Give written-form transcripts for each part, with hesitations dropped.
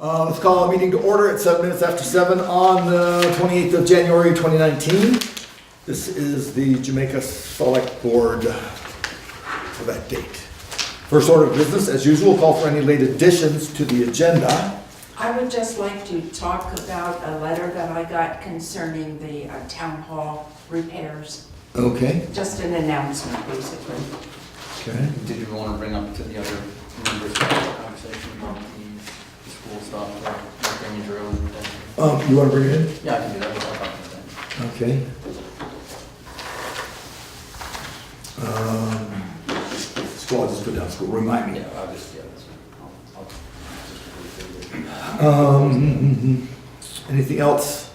Let's call a meeting to order at 7 minutes after 7 on the 28th of January 2019. This is the Jamaica Selectboard for that date. First order of business, as usual, call for any late additions to the agenda. I would just like to talk about a letter that I got concerning the town hall repairs. Okay. Just an announcement, basically. Okay. Did you want to bring up to the other members of the conversation about the school stuff, like bringing drill and everything? You want to bring it in? Yeah, I can do that. I'll talk about that. Okay. School, I'll just put down school, remind me. Yeah, I'll just, yeah, that's fine. I'll just Anything else?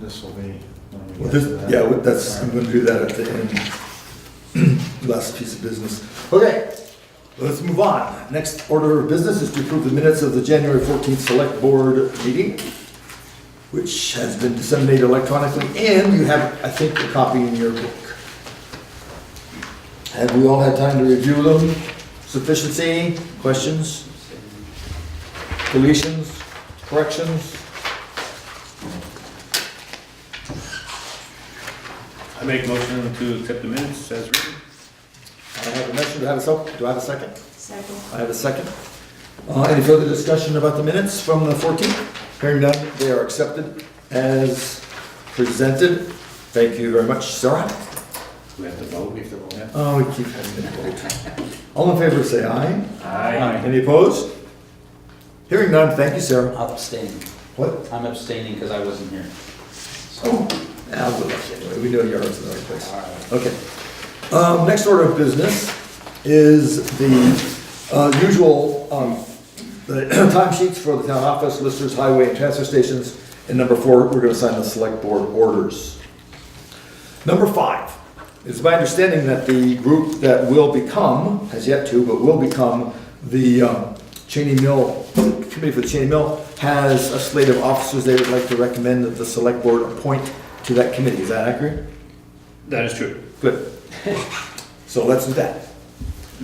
This will be. Well, this, yeah, that's, I'm gonna do that at the end. Last piece of business. Okay, let's move on. Next order of business is to approve the minutes of the January 14th Select Board meeting, which has been disseminated electronically, and you have, I think, a copy in your book. Have we all had time to review them? Sufficiency, questions, deletions, corrections? I make motion to accept the minutes as written. I have a motion, do I have a second? Second. I have a second. Any further discussion about the minutes from the 14th? Hearing none, they are accepted as presented. Thank you very much, Sarah. We have to vote. We have to roll. Yeah. Oh, we keep having to vote. All in favor, say aye. Aye. Any opposed? Hearing none, thank you, Sarah. I'm abstaining. What? I'm abstaining because I wasn't here. Oh, I'll go back anyway. We know yours in the right place. All right. Okay. Next order of business is the usual the timesheets for the town office, listers, highway, and transfer stations. And number 4, we're going to sign the select board orders. Number 5, it's my understanding that the group that will become, has yet to, but will become the Cheney Mill, committee for the Cheney Mill, has a slate of officers they would like to recommend that the select board appoint to that committee. Is that accurate? That is true. Good. So let's do that.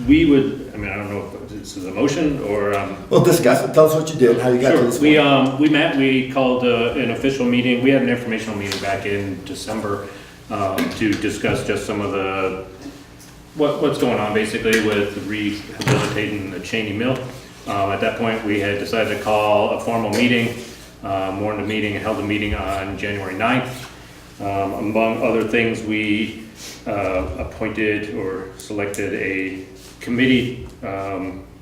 We would, I mean, I don't know if this is a motion or. Well, discuss it. Tell us what you did, how you got to Sure. this point. We met, we called an official meeting. We had an informational meeting back in December to discuss just some of the, what's going on basically with rehabilitating the Cheney Mill. At that point, we had decided to call a formal meeting, warned a meeting, and held a meeting on January 9th. Among other things, we appointed or selected a committee,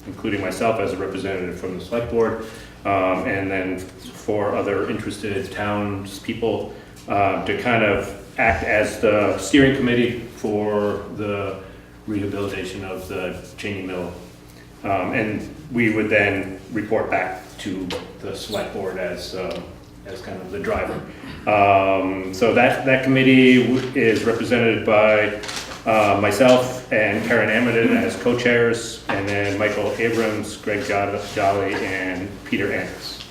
including myself as a representative from the select board, and then 4 other interested townspeople to kind of act as the steering committee for the rehabilitation of the Cheney Mill. And we would then report back to the select board as kind of the driver. So that committee is represented by myself and Karen Amadon as co-chairs, and then Michael Abrams, Greg Jolly, and Peter Anders.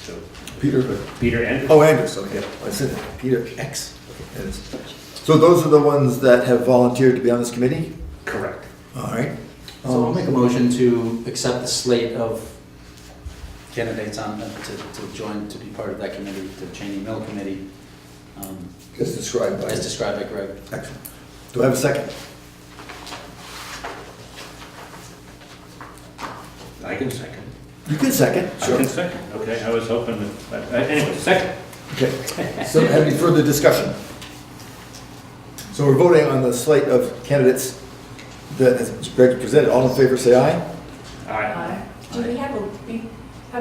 So Peter Anders. Oh, Anders, okay. I said it. Peter X. Okay, Anders. So those are the ones that have volunteered to be on this committee? Correct. All right. So I'll make a motion to accept the slate of candidates on, to join, to be part of that committee, the Cheney Mill Committee, As described by. as described by Greg. Excellent. Do I have a second? I can second. You can second, I sure. can second, okay, I was hoping that, anyway, second. Okay. So have any further discussion? So we're voting on the slate of candidates that as Greg presented. All in favor, say aye. Aye. Do we have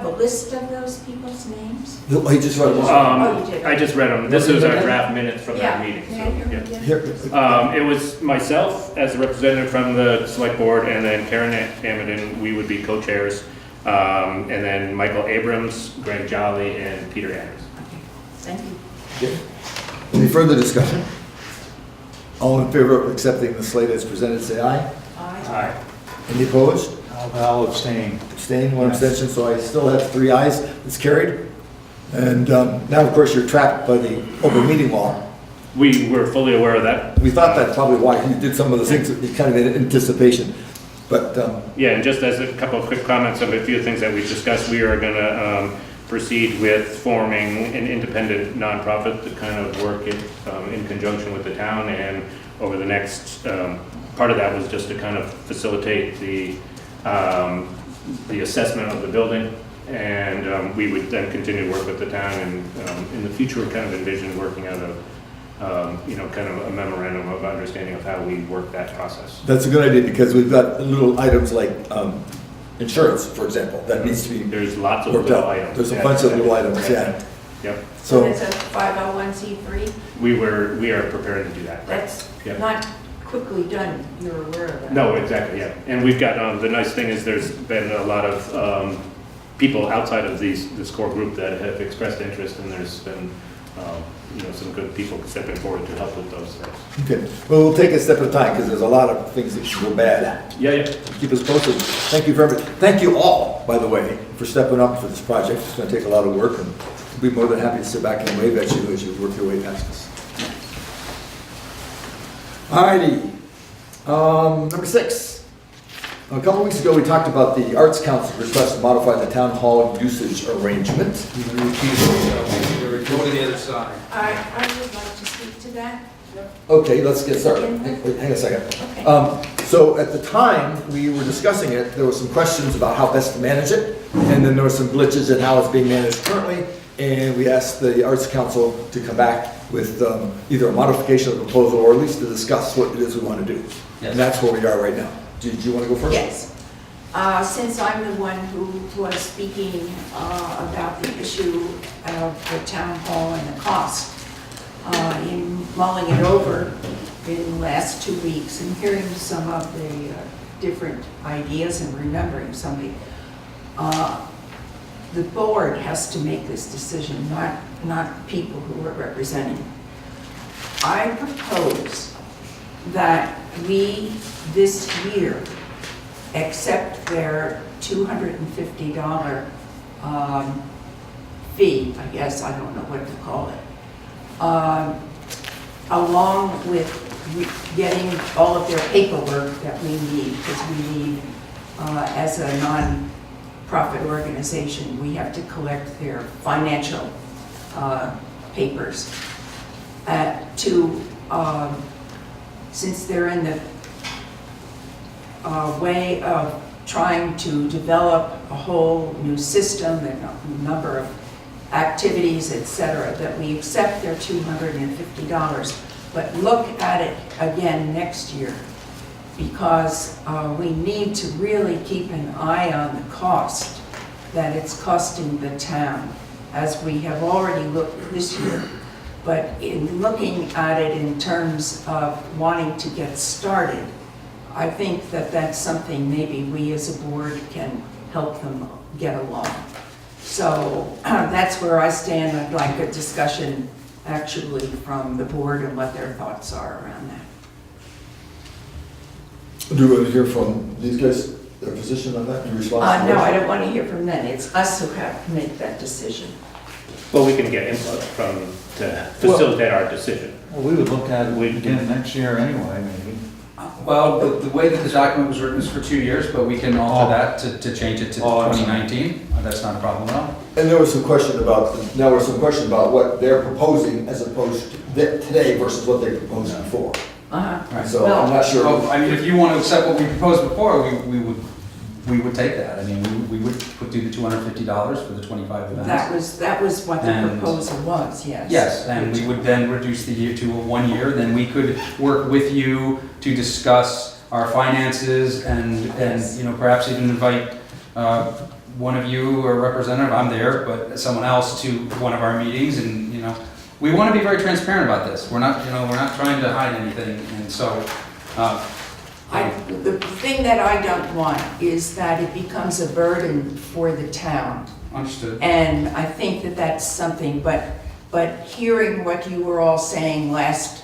a list of those people's names? Oh, he just wrote one. Oh, you did. I just read them, this is our draft minutes from that meeting, so, Yeah, yeah. here we go. It was myself as a representative from the select board, and then Karen Amadon, we would be co-chairs. And then Michael Abrams, Greg Jolly, and Peter Anders. Okay, thank you. Okay. Any further discussion? All in favor of accepting the slate as presented, say aye. Aye. Any opposed? I'll abstain. Abstain, one Yes. abstention, so I still have 3 ayes. It's carried. And now, of course, you're trapped by the open meeting law. We were fully aware of that. We thought that's probably why you did some of the things, kind of in anticipation. But, Yeah, and just as a couple of quick comments of a few things that we've discussed, we are gonna proceed with forming an independent nonprofit to kind of work in conjunction with the town, and over the next, part of that was just to kind of facilitate the assessment of the building, and we would then continue to work with the town, and in the future, kind of envision working out kind of a memorandum of understanding of how we work that process. that's a good idea, because we've got little items like, insurance, for example, that needs to be There's lots of worked little out. items. There's a bunch of little items, yeah. Yep, So So, it's a 501c3? we are prepared to do that. That's Yeah. not quickly done, you're aware of that? No, exactly, yeah. And we've got, the nice thing is there's been a lot of people outside of this core group that have expressed interest, and there's been, some good people stepping forward to help with those things. okay, well, we'll take it a step at a time, because there's a lot of things that should go bad. Yeah. Keep us posted. Thank you very much. Thank you all, by the way, for stepping up for this project. It's gonna take a lot of work, and we'll be more than happy to sit back and wave at you as you work your way past us. Alrighty, number 6. A couple weeks ago, we talked about the Arts Council request to modify the town hall usage arrangement. Go to the other side. I would like to speak to that. Okay, let's get started. Wait, hang a second. Okay. So at the time we were discussing it, there were some questions about how best to manage it, and then there were some glitches in how it's being managed currently, and we asked the Arts Council to come back with either a modification of the proposal, or at least to discuss what it is we want to do. Yes. And that's where we are right now. Do you want to go first? Yes. Since I'm the one who was speaking about the issue of the town hall and the cost, in mulling it over in the last 2 weeks and hearing some of the different ideas and remembering some of the board has to make this decision, not people who are representing. I propose that we, this year, accept their $250 fee, I guess, I don't know what to call it, along with getting all of their paperwork that we need, because we need, as a non-profit organization, we have to collect their financial papers since they're in the way of trying to develop a whole new system and a number of activities, etc., that we accept their $250, but look at it again next year, because we need to really keep an eye on the cost that it's costing the town, as we have already looked this year. But in looking at it in terms of wanting to get started, I think that that's something maybe we as a board can help them get along. So that's where I stand. I'd like a discussion actually from the board and what their thoughts are around that. Do you want to hear from these guys, their position on that, your response? No, I don't want to hear from them. It's us who have to make that decision. Well, we can get input to facilitate our decision. Well, we would look at it again next year anyway, maybe. Well, the way that the document was written is for 2 years, but we can alter that to change it to 2019. That's not a problem at all. And there was some question about what they're proposing as opposed to today versus what they proposed before. Uh-huh. So I'm not sure. Well, I mean, if you want to accept what we proposed before, we would take that. I mean, we would do the $250 for the 25 events. That was what the And- proposal was, yes. Yes, and we would then reduce the year to a 1 year, then we could work with you to discuss our finances and perhaps even invite one of you or a representative, I'm there, but someone else to one of our meetings, and we want to be very transparent about this. We're not trying to hide anything, and so The thing that I don't want is that it becomes a burden for the town. understood. And I think that that's something, but hearing what you were all saying last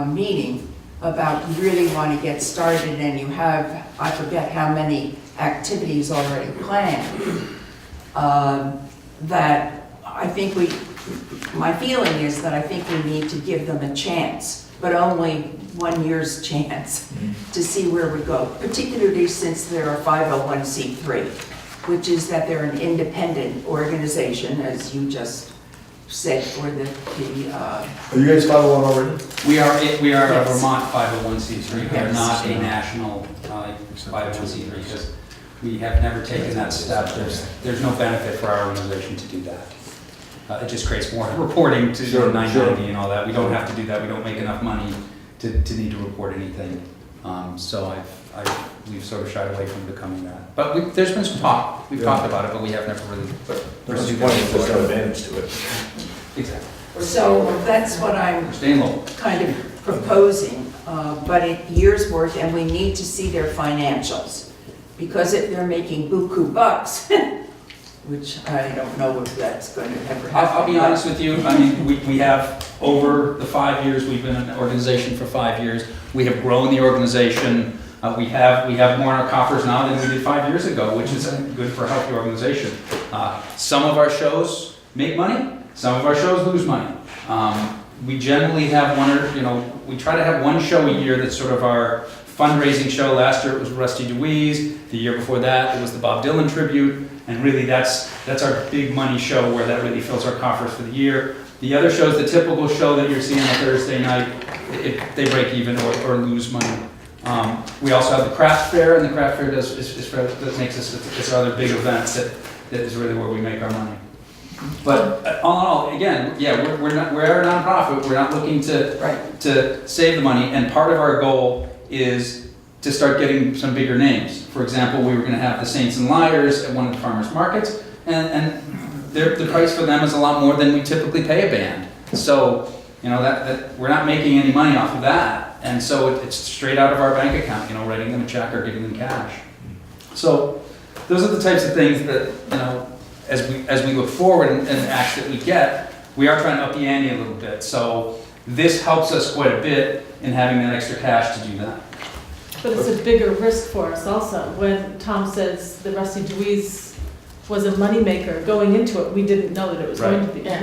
meeting about you really want to get started and you have, I forget how many activities already planned, that I think my feeling is that I think we need to give them a chance, but only 1 year's chance to see where we go, particularly since they're a 501c3, which is that they're an independent organization, as you just said, for the Are you guys 501 already? We are a Yes. Vermont 501c3, we are Yes. not a national 501c3, because we have never taken that step. There's no benefit for our organization to do that. It just creates more reporting to Sure, 990 and all that. We don't have to do that, we don't make enough money to need to report anything. So we've sort of shied away from becoming that. But there's been some talk, we've talked about it, but we have never really There's pursued no point, there's no that. advantage to it. Exactly. So that's what I'm Staying local. kind of proposing, but years' worth, and we need to see their financials. Because if they're making buku bucks, which I don't know if that's going to ever happen. I'll be honest with you, I mean, we have, over the 5 years, we've been an organization for 5 years, we have grown the organization, we have more in our coffers now than we did 5 years ago, which is good for a healthy organization. Some of our shows make money, some of our shows lose money. We generally have we try to have one show a year that's sort of our fundraising show. Last year it was Rusty Deweese, the year before that it was the Bob Dylan tribute, and really that's our big money show where that really fills our coffers for the year. The other shows, the typical show that you're seeing on Thursday night, they break even or lose money. We also have the craft fair, and the craft fair that makes us, it's our other big event that is really where we make our money. But all in all, again, yeah, we're a nonprofit. We're not looking to save the money, and part of our goal is to start getting some bigger names. For example, we were going to have the Saints and Liars at one of the farmers markets, and the price for them is a lot more than we typically pay a band. So that we're not making any money off of that, and so it's straight out of our bank account. Writing them a check or giving them cash. So those are the types of things that as we look forward and acts that we get, we are trying to up the ante a little bit. So this helps us quite a bit in having that extra cash to do that. But it's a bigger risk for us also. When Tom says the Rusty Deweese was a moneymaker, going into it, we didn't know that it was going to be. Yeah.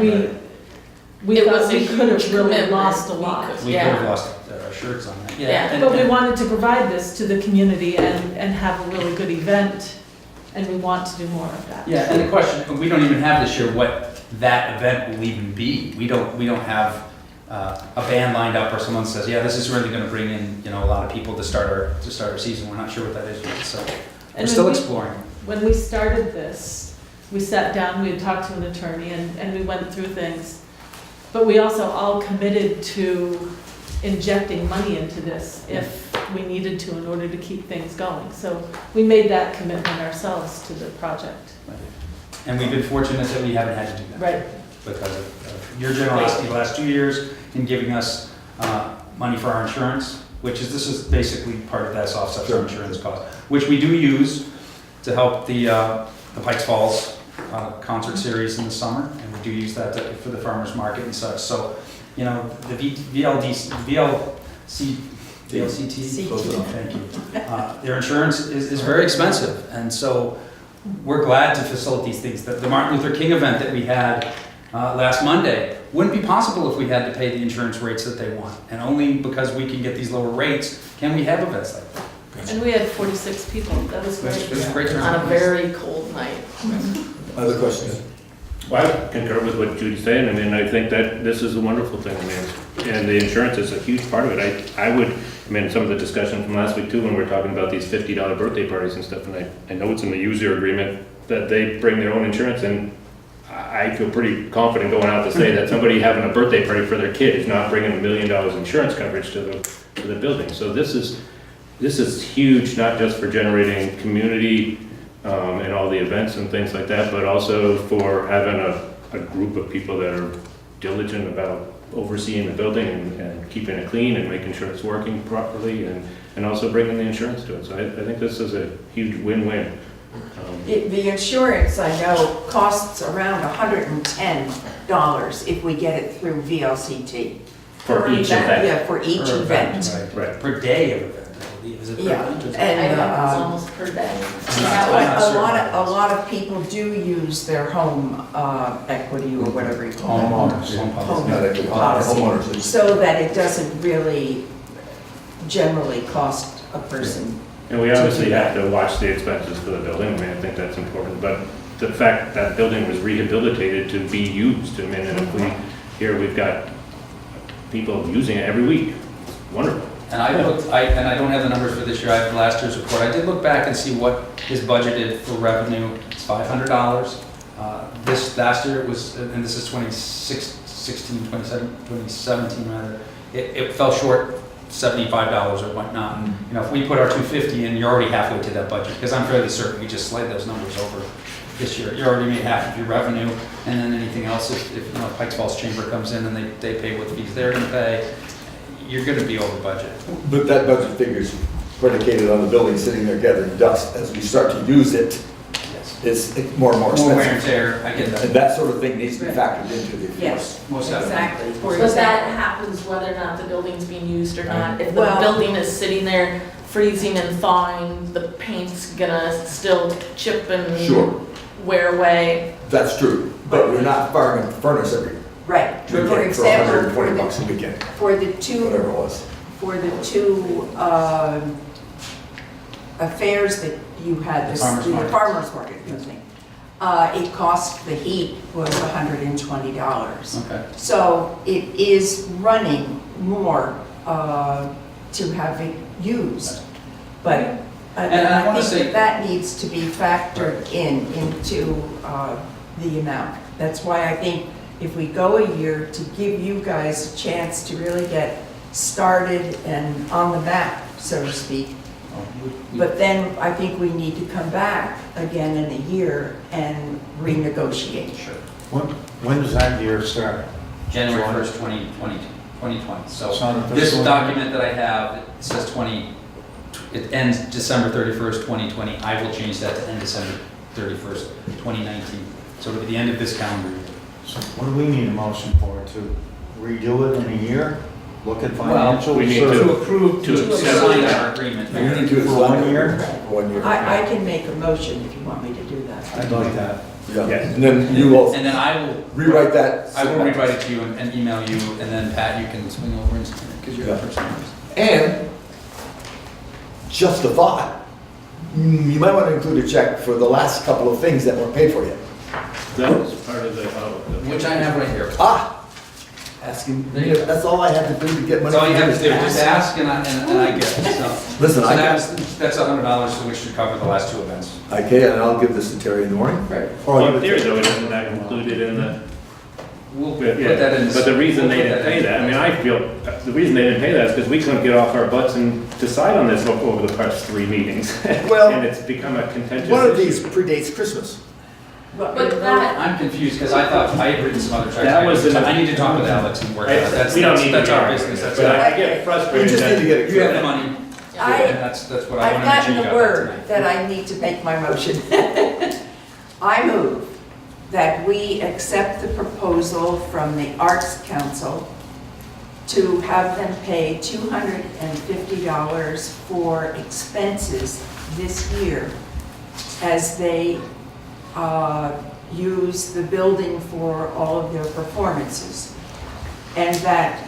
We It thought was a we could have huge really commitment. lost a We lot. could- We could have lost our shirts on that. Yeah. But we wanted to provide this to the community and have a really good event, and we want to do more of that. Yeah, and the question, we don't even have this year what that event will even be. We don't have a band lined up or someone says, yeah, this is really going to bring in a lot of people to start our season. We're not sure what that is yet, so we're And still when we- exploring. When we started this, we sat down, we had talked to an attorney, and we went through things. But we also all committed to injecting money into this if we needed to in order to keep things going. So we made that commitment ourselves to the project. And we've been fortunate that we haven't had to do that. Right. Because of your generosity the last 2 years in giving us money for our insurance, this is basically part of that offsets our insurance cost, which we do use to help the Pikes Falls concert series in the summer, and we do use that for the farmers market and such. So, the VLCT, thank you. Their insurance is very expensive, and so we're glad to facilitate these things. The Martin Luther King event that we had last Monday wouldn't be possible if we had to pay the insurance rates that they want, and only because we can get these lower rates can we have events like that. And we had 46 people. That was great. It was a great On turnout. a very cold night. Other questions? Well, I concur with what Judy's saying. I mean, I think that this is a wonderful thing. And the insurance is a huge part of it. Some of the discussion from last week too, when we were talking about these $50 birthday parties and stuff, and I know it's in the user agreement that they bring their own insurance, and I feel pretty confident going out to say that somebody having a birthday party for their kid is not bringing $1 million insurance coverage to the building. So this is huge, not just for generating community and all the events and things like that, but also for having a group of people that are diligent about overseeing the building and keeping it clean and making sure it's working properly and also bringing the insurance to it. So I think this is a huge win-win. The insurance, I know, costs around $110 if we get it through VLCT. For each event. Yeah, for each event. Right. Per day of event, I believe. Is it per Yeah, month or is it- I and, think it's almost per day. but a lot of people do use their home equity or whatever you call it. Homeowners. Home policy. Not actually, Policy. homeowners. It's- So that it doesn't really generally cost a person. And we obviously have to watch the expenses for the building, I mean, I think that's important, but the fact that building was rehabilitated to be used, I mean, and if we, here we've got people using it every week, it's wonderful. And I looked, and I don't have the numbers for this year, I have last year's report. I did look back and see what is budgeted for revenue. It's $500. This last year it was, and this is 2017 rather, it fell short $75 or whatnot. You know, if we put our 250 in, you're already halfway to that budget, because I'm fairly certain we just slide those numbers over this year. You already made half of your revenue, and then anything else, if you know, Pikes Falls Chamber comes in and they pay what fees they're gonna pay, you're gonna be over budget. But that budget figure is predicated on the building sitting there gathering dust. As we start to use it, Yes. it's more and more More wear and expensive. tear, I get And that. that sort of thing needs to be factored into the. Yes, Most definitely. exactly. For But that example, happens whether or not the building's being used or not. If the Well- building is sitting there freezing and thawing, the paint's gonna still chip and Sure, wear away. that's true, but we're not firing a furnace every right, weekend for for example, $120 a weekend, for the two whatever it was. affairs that you had, The farmer's market. farmer's market, excuse me, it cost, the heat was $120. Okay. So it is running more to have it used. But And I wanna I say- think that needs to be factored into the amount. That's why I think if we go a year, to give you guys a chance to really get started and on the map, so to speak. But then I think we need to come back again in a year and renegotiate. Sure. When does that year start? January July? 1st, 2020. So It's not a this fiscal document that I have, it says it ends December 31st, 2020. I will change that to end December 31st, 2019. So it'll be the end of this calendar year. So what do we need a motion for? To redo it in a year? Look at financials? we need or- to- approve, to accept sign that. our agreement. We need to For 1 year? 1 year. I can make a motion if you want me to do that. I'd like that. Yeah, Yes. and then you will And then I will rewrite that. I will rewrite it to you and email you, and then Pat, you can swing over and sign it, because you're the Yeah. person. And just a thought, you might want to include a check for the last couple of things that weren't paid for yet. That was part of the, Which I have right here. Asking, There you go. that's all I had to do to get money. That's all you from have to do, just ask and I get it, so. Listen, So I that's $100, so which should cover the last two events. Okay, and I'll give this to Terry in the morning. Right. Or I'll well, give it there to- though, isn't that included in the, We'll but put that in. but the reason they we'll put didn't pay in. that, I mean, I feel, the reason they didn't pay that is because we couldn't get off our butts and decide on this over the past 3 meetings. Well, And it's become a contentious one of issue. these predates Christmas. But that, I'm confused, because I thought I had written some other checks. That was I an- need to talk with Alex and work out. That's, We don't need to that's be our arguing, business, that's but our. I get We frustrated just need to that, get it. You have the money, I- and that's what I I've wanted to gotten change the out word tonight. that I need to make my motion. I move that we accept the proposal from the Arts Council to have them pay $250 for expenses this year as they use the building for all of their performances. And that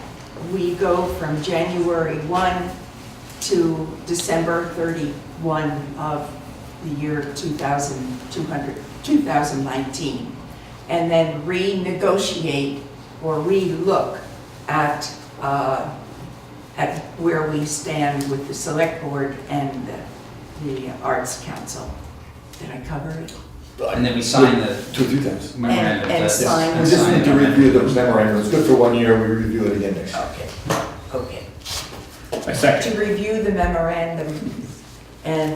we go from January 1 to December 31 of the year 2019. And then renegotiate or relook at where we stand with the Select Board and the Arts Council. Did I cover it? And then we sign the 2 or 3 times. memorandum. And that's- sign We and just sign need to the review the memorandum. It's good for 1 year, we review it again next year. Okay. a second. To review the memorandum and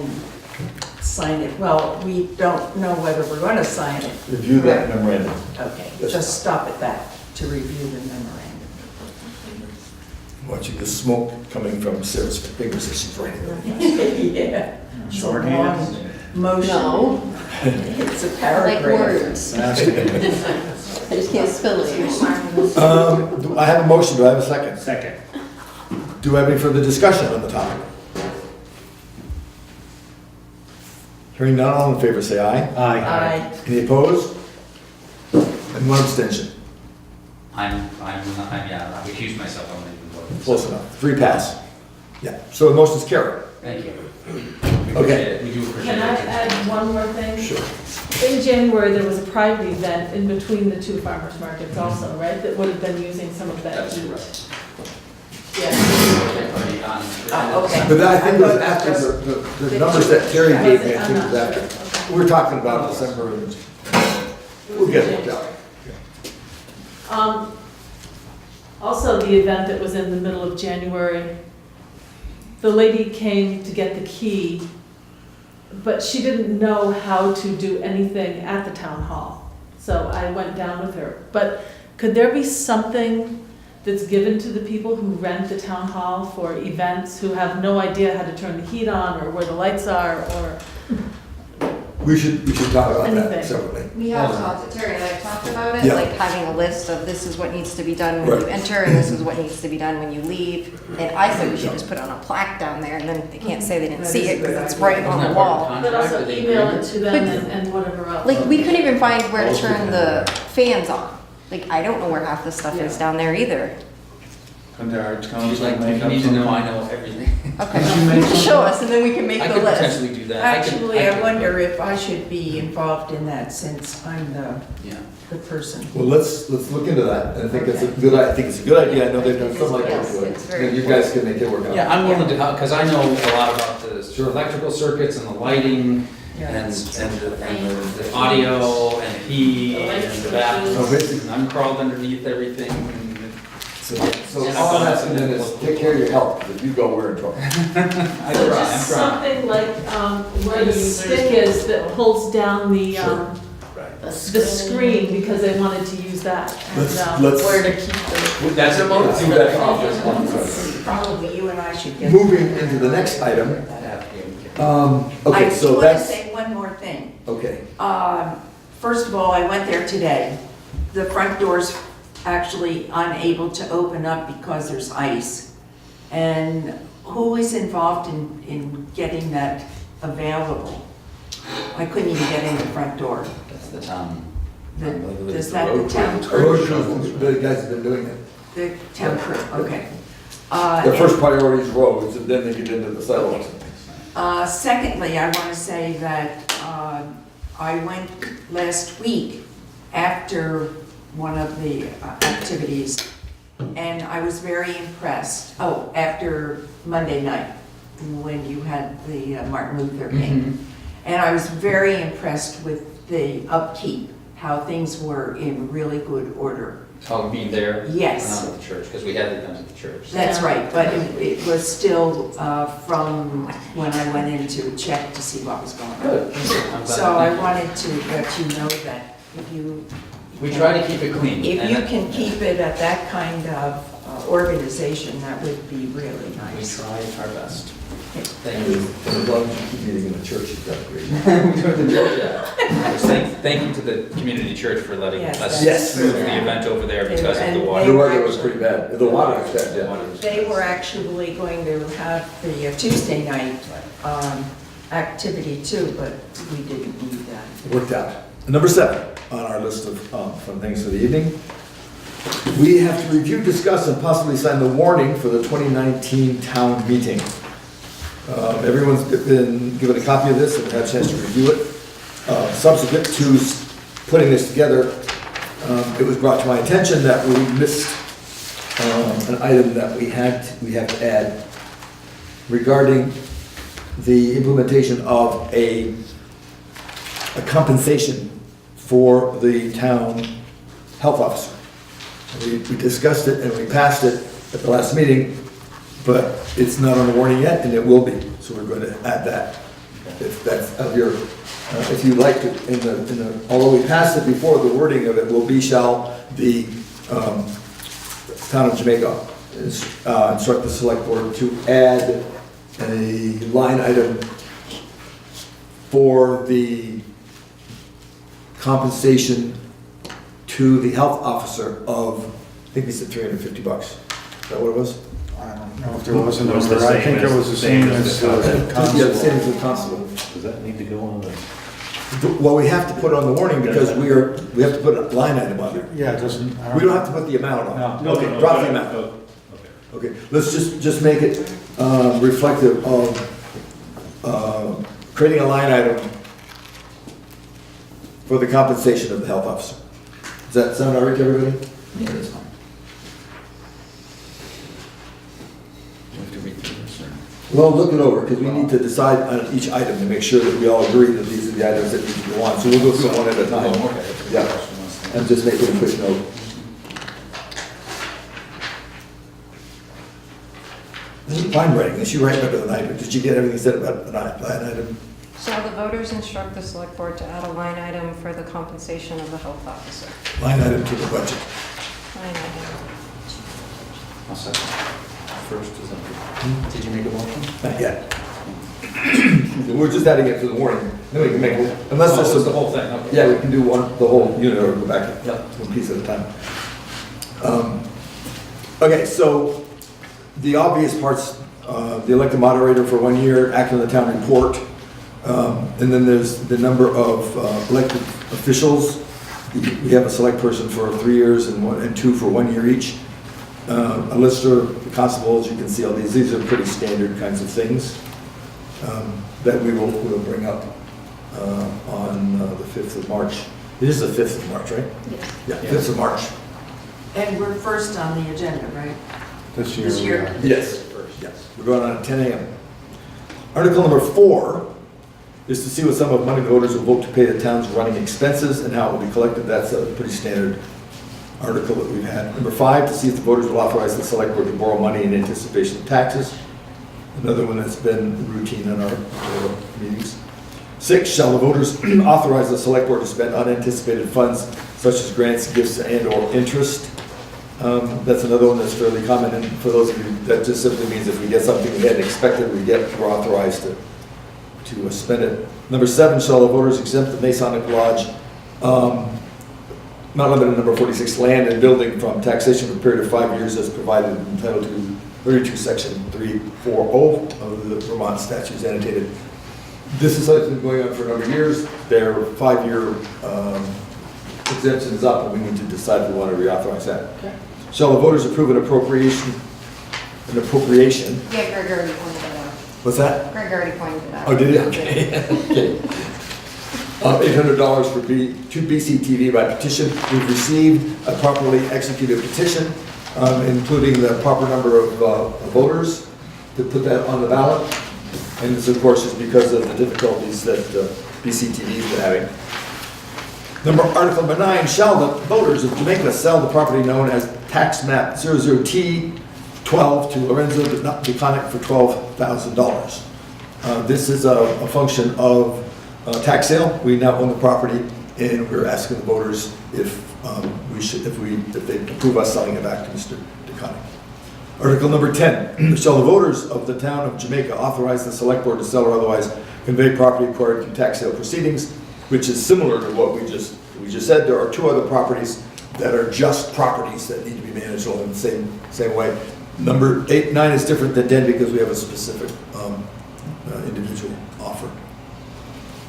sign it. Well, we don't know whether we're going to sign it. Review that memorandum. Okay, Yes. just stop at that, to review the memorandum. Watching the smoke coming from Sarah's fingers as she's writing it. Yeah. Shorthand? Long Motion. no, It's a Like paragraph. words. I just can't spell it. I have a motion, do I have a second? Second. Do I have any further discussion on the topic? Hearing none, all in favor, say aye. Aye. Any opposed? And one abstention. I recuse myself on the Close enough. 3 pass. Yeah, so the motion's carried. Thank you. Okay. We do appreciate it. Can I add one more thing? Sure. In January, there was a private event in between the 2 farmers markets also, right? That would have been using some of that That's heat. correct. Yeah. Okay. But that, I think, was I thought after that the numbers that Terry Was gave it? me, I think I'm was not after. sure. Okay. We're talking about December, and we'll get it worked out. Also, the event that was in the middle of January, the lady came to get the key, but she didn't know how to do anything at the town hall. So I went down with her. But could there be something that's given to the people who rent the town hall for events, who have no idea how to turn the heat on or where the lights are, or We should talk about that Anything. separately. We have talked, Terry and I have talked about it, Yeah. like having a list of this is what needs to be done when you Right. enter, and this is what needs to be done when you leave. And I said we should just put on a plaque down there, and then they can't say they didn't see it, because it's right on the wall. but also email it to them and whatever else. Like, we couldn't even find where to turn the fans on. Like, I don't know where half the stuff is down there either. Couldn't the arts She's council like, make you up need to know, I something? know everything. Okay, show us, and then we can make I the could list. potentially do that. Actually, I wonder if I should be involved in that since I'm Yeah. the person. Well, let's look into that. I think it's a good, idea. I know they've done something like that Yes, to it. it's very And you guys can make it work out. Yeah, I'm willing to help, because I know a lot about the Sure. electrical circuits and the lighting and the audio and the heat and the bathroom. So basically, I'm crawled underneath everything. so all I'm asking then is take care of your health, because if you go, we're in trouble. I So try, just I'm trying. something like, where the stick is that pulls down the, the screen, because they wanted to use that. And, Let's, Where to keep the. That's a let's do that office. Probably you and I should get. Moving into the next item. Okay, so I do want to that's, say one more thing. okay. First of all, I went there today. The front door's actually unable to open up because there's ice. And who is involved in getting that available? I couldn't even get in the front door. That's the town. Is that the town Road crew? crew, the guys have been doing it. The town crew, okay. Their first priority is roads, and then they get into the sidewalks. Secondly, I want to say that I went last week after one of the activities, and I was very impressed. Oh, after Monday night, when you had the Martin Luther King. And I was very impressed with the upkeep, how things were in really good order. Oh, being there? Yes. Not at the church, because we had it done at the church. That's right, but it was still from when I went in to check to see what was going on. Good. I'm glad. So I wanted to let you know that if you. We try to keep it clean. If and you that- can keep it at that kind of organization, that would be really We nice. try our best. Thank you. As long as you keep meeting in the church, you've got a great. We do it the church, yeah. Thank you to the community church for letting Yes, us Yes. move the event over there because of the And water. The weather was pretty bad. The water was bad, The yeah. water was- They were actually going to have the Tuesday night activity too, but we didn't need that. Worked out. Number 7 on our list of fun things for the evening. We have to review, discuss, and possibly sign the warning for the 2019 town meeting. Everyone's been given a copy of this and had a chance to review it. Subsequent to putting this together, it was brought to my attention that we missed an item that we have to add regarding the implementation of a compensation for the town health officer. We discussed it and we passed it at the last meeting, but it's not on the warning yet, and it will be. So we're going to add that. If that's of your, if you like to, although we passed it before, the wording of it will be, shall the town of Jamaica instruct the select board to add a line item for the compensation to the health officer of, I think he said $350. Is that what it was? No, if there was a It was the number, I same think it as- was the same same as as the the constable. Yeah, the same as the constable. Does that need to go on the? Well, we have to put on the warning because we have to put a line item on there. Yeah, it doesn't. We don't have to put the amount on. No. Okay, drop the amount. Oh, okay. Okay, let's just make it reflective of creating a line item for the compensation of the health officer. Does that sound all right to everybody? Yeah, that's fine. Do we have to read through this, or? Well, look it over, because we need to decide on each item to make sure that we all agree that these are the items that need to go on. So we'll go through one at a time. Oh, okay. Yeah, and just make it a quick note. Fine writing this, you write better than I do. Did you get everything said about an line item? Shall the voters instruct the select board to add a line item for the compensation of the health officer? Line item to the budget. Line item. I'll second. First, is that, did you make a motion? Not yet. We're just adding it to the warning. Then we can make, unless Oh, there's it's some. the whole thing, okay. Yeah, we can do one, the whole unit, or go back Yep. one piece at a time. Okay, so the obvious parts, the elected moderator for 1 year, act on the town report. And then there's the number of elected officials. We have a select person for 3 years and 2 for 1 year each. A lister, the constables, you can see all these. These are pretty standard kinds of things that we'll bring up on the 5th of March. It is the 5th of March, right? Yes. Yeah, 5th of March. And we're first on the agenda, right? This year. This year. yeah. Yes, yes. We're going on at 10 a.m. Article number 4 is to see what sum of money the voters will vote to pay the town's running expenses and how it will be collected. That's a pretty standard article that we've had. Number 5, to see if the voters will authorize the select board to borrow money in anticipation of taxes. Another one that's been routine in our meetings. 6, shall the voters authorize the select board to spend unanticipated funds such as grants, gifts, and/or interest. That's another one that's fairly common, and for those of you, that just simply means if we get something we hadn't expected, we're authorized to spend it. Number 7, shall the voters exempt the Masonic Lodge, not limited to number 46, land and building from taxation for a period of 5 years as provided in entitled to 32 section 340 of the Vermont statutes annotated. This is something that's been going on for a number of years. Their 5-year exemption is up, and we need to decide if we want to reauthorize that. Okay. Shall the voters approve an appropriation? Yeah, Greg already pointed it out. What's that? Greg already pointed it out. Oh, did it? Okay. Okay. $800 for to BCTV by petition. We've received a properly executed petition, including the proper number of voters to put that on the ballot. And this, of course, is because of the difficulties that BCTV has been having. Article number 9, shall the voters of Jamaica sell the property known as tax map 00T12 to Lorenzo DeConic for $12,000. This is a function of tax sale. We now own the property, and we're asking the voters if they approve us selling it back to Mr. DeConic. Article number 10, shall the voters of the town of Jamaica authorize the select board to sell or otherwise convey property acquired through tax sale proceedings, which is similar to what we just said. There are 2 other properties that are just properties that need to be managed all in the same way. Number 8, 9 is different than 10 because we have a specific individual offer.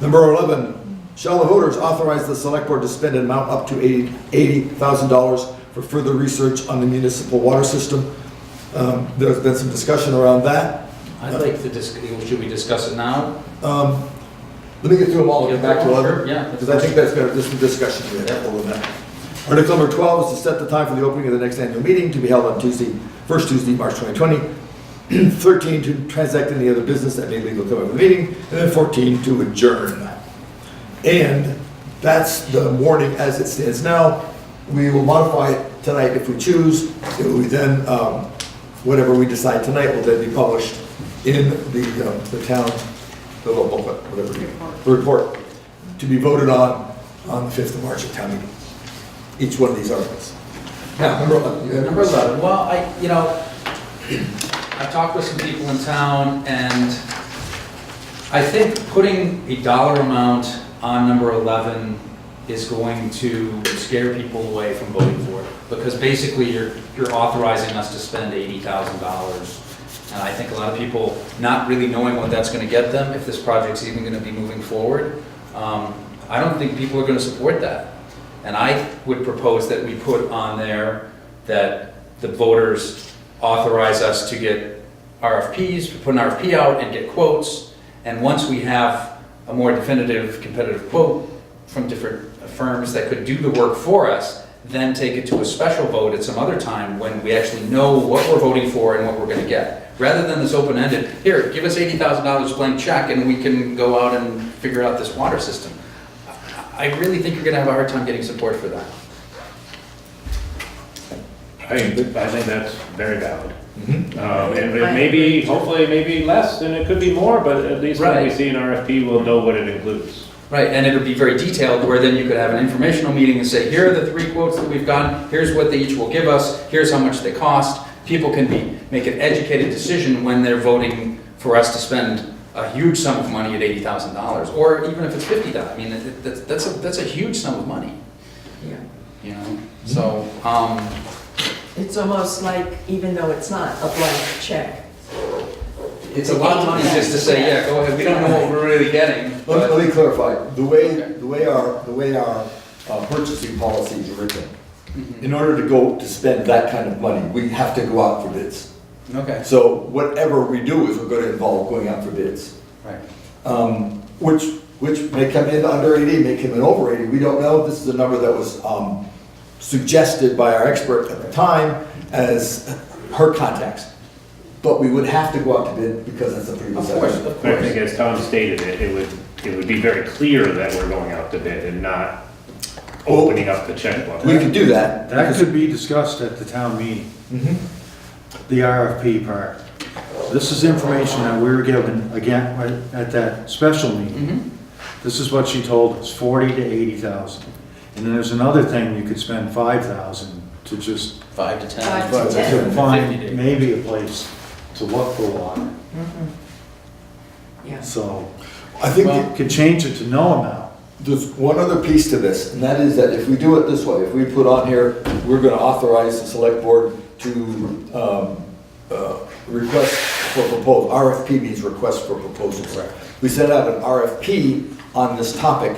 Number 11, shall the voters authorize the select board to spend an amount up to $80,000 for further research on the municipal water system? There's been some discussion around that. I'd like to should we discuss it now? Let me get through them all and get back to 11. Sure, yeah. Because I think that's better, just the discussion we had all of that. Article number 12 is to set the time for the opening of the next annual meeting to be held on first Tuesday, March 2020. 13, to transact any other business that may legally come up with the meeting. And then 14, to adjourn. And that's the warning as it stands now. We will modify it tonight if we choose. It will be then, whatever we decide tonight will then be published in the town, the little booklet, whatever, the report, to be voted on the 5th of March at town meeting. Each one of these articles. Now, number 11. You have Number 11, well, I talked with some people in town, and I think putting a dollar amount on number 11 is going to scare people away from voting for it, because basically you're authorizing us to spend $80,000 And I think a lot of people not really knowing what that's gonna get them, if this project's even gonna be moving forward, I don't think people are gonna support that. And I would propose that we put on there that the voters authorize us to get RFPs, put an RFP out and get quotes. And once we have a more definitive competitive quote from different firms that could do the work for us, then take it to a special vote at some other time when we actually know what we're voting for and what we're gonna get. Rather than this open-ended, here, give us $80,000 blank check and we can go out and figure out this water system. I really think you're gonna have a hard time getting support for that. I think that's very valid. And it may be, hopefully, it may be less, and it could be more, but at least when we Right. see an RFP, we'll know what it includes. Right, and it'll be very detailed, where then you could have an informational meeting and say, here are the 3 quotes that we've gotten, here's what they each will give us, here's how much they cost. People can make an educated decision when they're voting for us to spend a huge sum of money at $80,000, or even if it's $50,000. I mean, that's a huge sum of money, Yeah. you know? So, It's almost like, even though it's not a blank check, it's a lot of money just to say, yeah, go ahead, we don't know what we're really getting, but. Let me clarify, the way our purchasing policy is written, in order to go to spend that kind of money, we have to go out for bids. Okay, So whatever we do is we're gonna involve going out for bids. right. Which may come in under 80, may come in over 80, we don't know. This is a number that was suggested by our expert at the time as her contacts. But we would have to go out to bid because that's a previous Of course, estimate. of But I think course. as Tom stated, it would be very clear that we're going out to bid and not opening up the checkbook. We could do that. That could be discussed at the town meeting, Mhm. the RFP part. This is information that we were given, again, at that special meeting. This is what she told us, 40 to 80,000. And then there's another thing, you could spend 5,000 to just 5 to 10. 5 to 10. to 50 find days. maybe a place to look for water. yeah. So, I think Well, you could change it to no amount. there's one other piece to this, and that is that if we do it this way, if we put on here, we're gonna authorize the select board to request for proposal. RFP means request for proposals. We send out an RFP on this topic.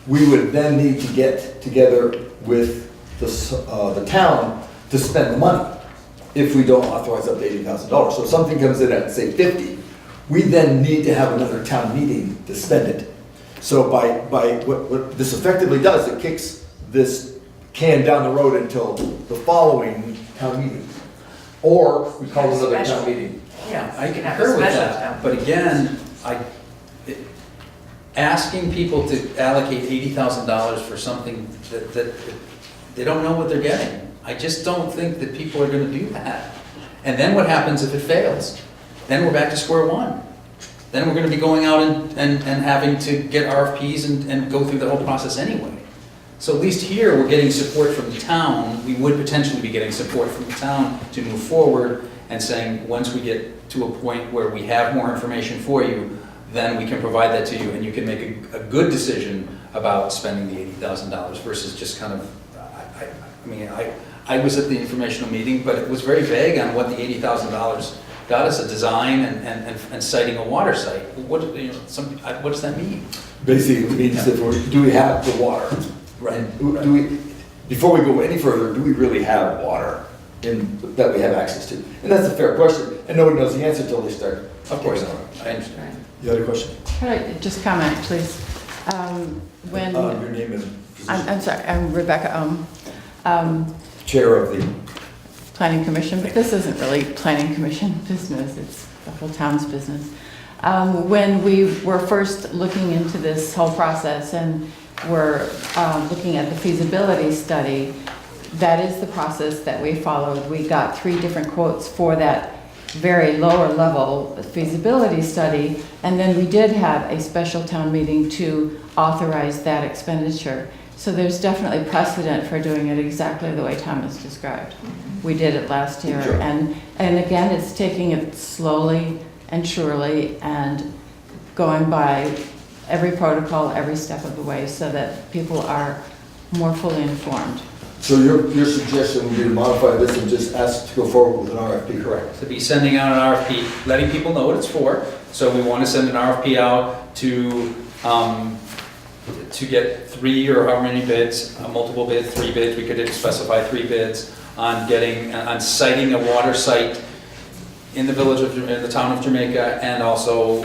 We would then need to get together with the town to spend the money if we don't authorize up to $80,000. So if something comes in at, say, 50, we then need to have another town meeting to spend it. So what this effectively does, it kicks this can down the road until the following town meeting. Or we call another town Special. meeting. Yeah. I you can have a concur with special that, town. but again, asking people to allocate $80,000 for something that they don't know what they're getting, I just don't think that people are gonna do that. And then what happens if it fails? Then we're back to square one. Then we're gonna be going out and having to get RFPs and go through the whole process anyway. So at least here, we're getting support from the town. We would potentially be getting support from the town to move forward and saying, once we get to a point where we have more information for you, then we can provide that to you and you can make a good decision about spending the $80,000 versus just kind of, I was at the informational meeting, but it was very vague on what the $80,000 got us, a design and citing a water site. What does that mean? Basically, it means that do we have the water? Right. Do we, before we go any further, do we really have water that we have access to? And that's a fair question, and nobody knows the answer until they start. Of course, I understand. You had a question? Could I just comment, please? When, Your name and I'm position. sorry, I'm Rebecca Chair of the, Planning Commission, but this isn't really Planning Commission business, it's the whole town's business. When we were first looking into this whole process and were looking at the feasibility study, that is the process that we followed. We got 3 different quotes for that very lower level feasibility study, and then we did have a special town meeting to authorize that expenditure. So there's definitely precedent for doing it exactly the way Thomas described. We did it last year, Sure. and again, it's taking it slowly and surely and going by every protocol, every step of the way, so that people are more fully informed. So your suggestion would be to modify this and just ask to go forward with an RFP? Correct. To be sending out an RFP, letting people know what it's for. So we want to send an RFP out to get 3 or however many bids, multiple bids, 3 bids. We could specify 3 bids on siting a water site in the in the town of Jamaica, and also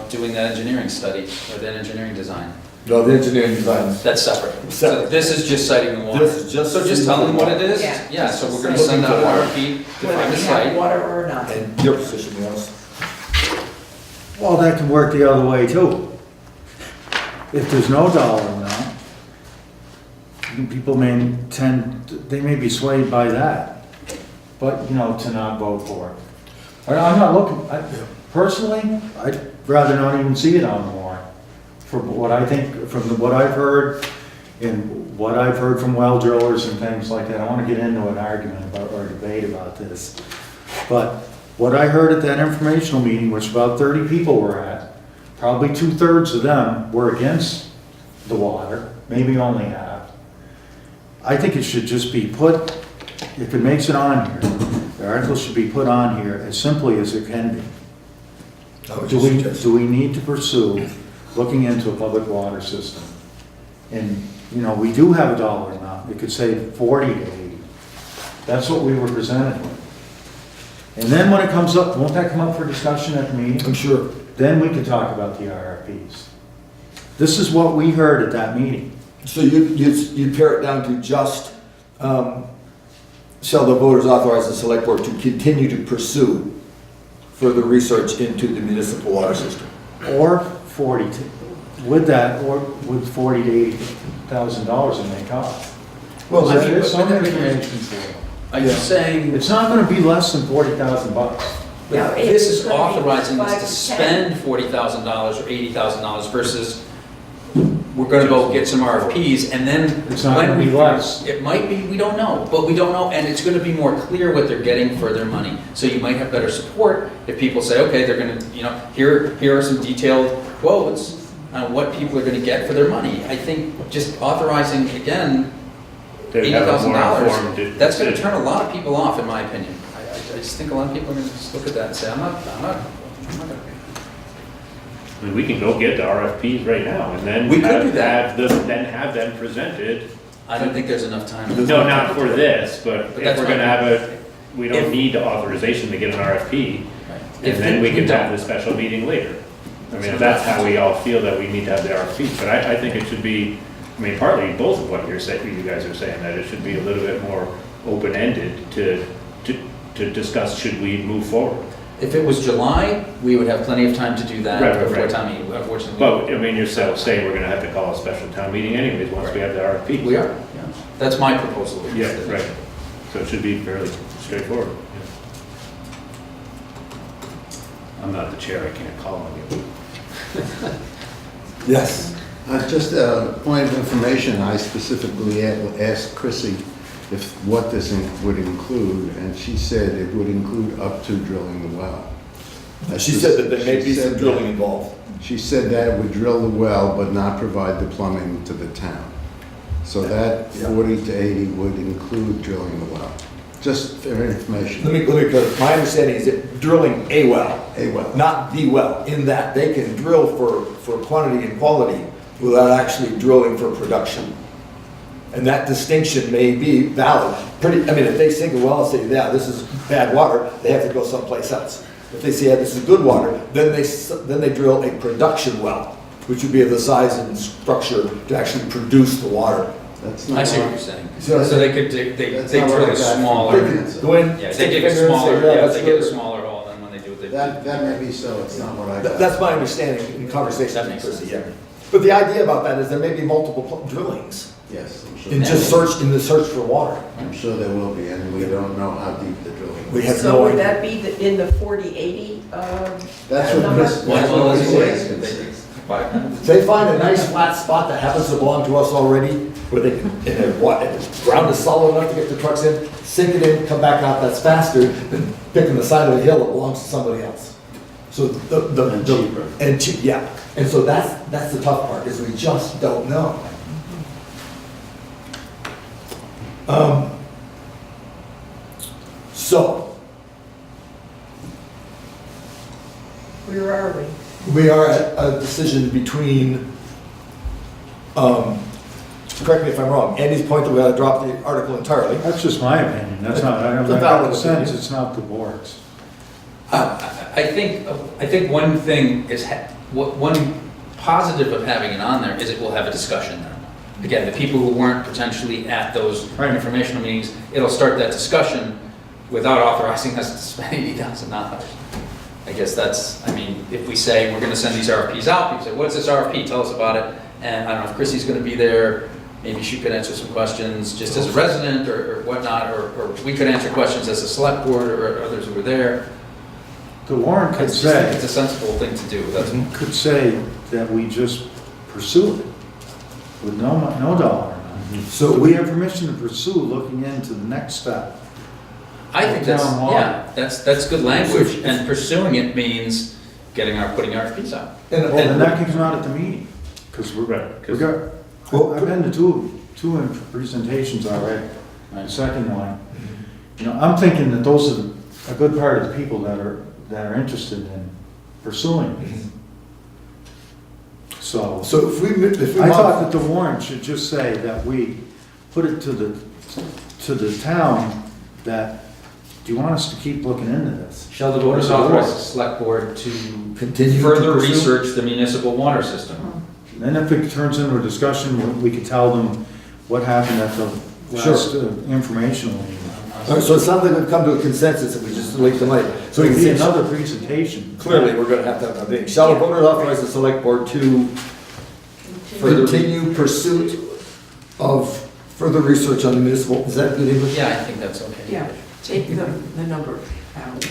doing that engineering study or that engineering design. No, the engineering design. That's separate. Separate. So this is just citing the water. This is just. So just tell them what it is? Yeah. Yeah, so we're gonna send out an RFP to find Whether a we have site. water or not. And your position was? Well, that can work the other way too. If there's no dollar amount, people they may be swayed by that, but, to not vote for it. I'm not looking, personally, I'd rather not even see it on the warrant. From what I think, from what I've heard, and what I've heard from well drillers and things like that, I want to get into an argument about, or debate about this. But what I heard at that informational meeting, which about 30 people were at, probably 2/3 of them were against the water, maybe only half. I think it should just be put, if it makes it on here, the article should be put on here as simply as it can be. Do we need to pursue looking into a public water system? And, we do have a dollar amount. It could say 40 to 80. That's what we were presented with. And then when it comes up, won't that come up for discussion at the meeting? I'm sure. Then we can talk about the RFPs. This is what we heard at that meeting. So you'd pare it down to just, shall the voters authorize the select board to continue to pursue further research into the municipal water system? Or 40, with that, or with 40 to 80,000 dollars it may cost. Well, I mean, There's some but then- information for it. Are you saying, It's not gonna be less than 40,000 bucks. Yeah, this it's is gonna be authorizing us 5 to to 10. spend $40,000 or $80,000 versus we're gonna go get some RFPs, and then. It's not when gonna we- be less. It might be, we don't know, but we don't know, and it's gonna be more clear what they're getting for their money. So you might have better support if people say, okay, they're gonna, here are some detailed quotes on what people are gonna get for their money. I think just authorizing, again, To have a more $80,000, informed that's gonna decision. turn a lot of people off, in my opinion. I just think a lot of people are gonna just look at that and say, I'm not gonna pay. I mean, we can go get the RFPs right now and then. We could do that. Have them presented. I don't think there's enough time. No, not for this, but if that's we're gonna fine. have we don't If- need the authorization to get an RFP. If And then we can have don't. the special meeting later. I mean, if that's how we all feel that we need to have the RFP, but I think it should be, partly both of what you're saying, you guys are saying, that it should be a little bit more open-ended to discuss, should we move forward? If it was July, we would have plenty of time to do that Right, right, before right. town meeting, unfortunately. But, you're saying we're gonna have to call a special town meeting anyways, once we have the RFP. We are, yeah. That's my proposal. Yeah, right. So it should be fairly straightforward. I'm not the chair, I can't call on you. Yes. Just a point of information, I specifically asked Chrissy what this would include, and she said it would include up to drilling the well. She said that there may She be some said drilling that. involved. She said that it would drill the well, but not provide the plumbing to the town. So that Yeah. 40 to 80 would include drilling the well. Just for information. Let me clarify. My understanding is that drilling a well, A well. not the well, in that they can drill for quantity and quality without actually drilling for production. And that distinction may be valid. If they sink a well and say, yeah, this is bad water, they have to go someplace else. If they say, yeah, this is good water, then they drill a production well, which would be of the size and structure to actually produce the water. That's I not see what what- you're saying. So- So they could dig, they That's drill not what I a got from smaller, They could go in, yeah, they stick dig a a finger and say, smaller, yeah, yeah, that's they get a good. smaller hole than when they do it. That may be so, it's not what I got. That's my understanding in conversation That with makes Chrissy, sense. yeah. But the idea about that is there may be multiple drillings Yes, I'm sure. in the search for water. I'm sure there will be, and we don't know how deep the drilling is. We have So no would idea. that be in the 40-80? That's what number? Chris, Well, that's well, what let's Chris see. says. If they find a nice flat spot that happens to belong to us already, where they can, and the ground is solid enough to get the trucks in, sink it in, come back out, that's faster than picking the side of the hill that belongs to somebody else. So And cheaper. yeah, and so that's the tough part, is we just don't know. So, Where are we? we are at a decision between, correct me if I'm wrong, Andy's point that we ought to drop the article entirely. That's just my opinion, that's not, I It's a don't valid have a sense, opinion. it's not the board's. I think one thing is, one positive of having it on there is it will have a discussion then. Again, the people who weren't potentially at those Right. informational meetings, it'll start that discussion without authorizing us to spend $80,000. I guess that's, I mean, if we say we're gonna send these RFPs out, people say, what's this RFP? Tell us about it. And I don't know if Chrissy's gonna be there, maybe she could answer some questions just as a resident or whatnot, or we could answer questions as a select board or others who were there. The warrant could It's just- say, It's a sensible thing to do, that's all. could say that we just pursue it with no dollar amount. So We have permission to pursue looking into the next step. I think that's, Town hall. yeah, that's good language, and pursuing it means putting RFPs out. And that can come out at the meeting, because we're, Right, we 'cause- got, I've been to two presentations already, my second one. You know, I'm thinking that those are a good part of the people that are interested in pursuing it. So, So if we. I thought that the warrant should just say that we put it to the town that, do you want us to keep looking into this? Shall the voters authorize the select board to Continue to further pursue? research the municipal water system? And if it turns into a discussion, we could tell them what happened at the last informational meeting. All right, so it sounds like we've come to a consensus and we just delete the money. So we It'd can be see, another presentation. clearly, we're gonna have to have another meeting. Shall the voters authorize the select board to continue pursuit of further research on the municipal, is that good English? Yeah, I think that's okay. Yeah, take the number out.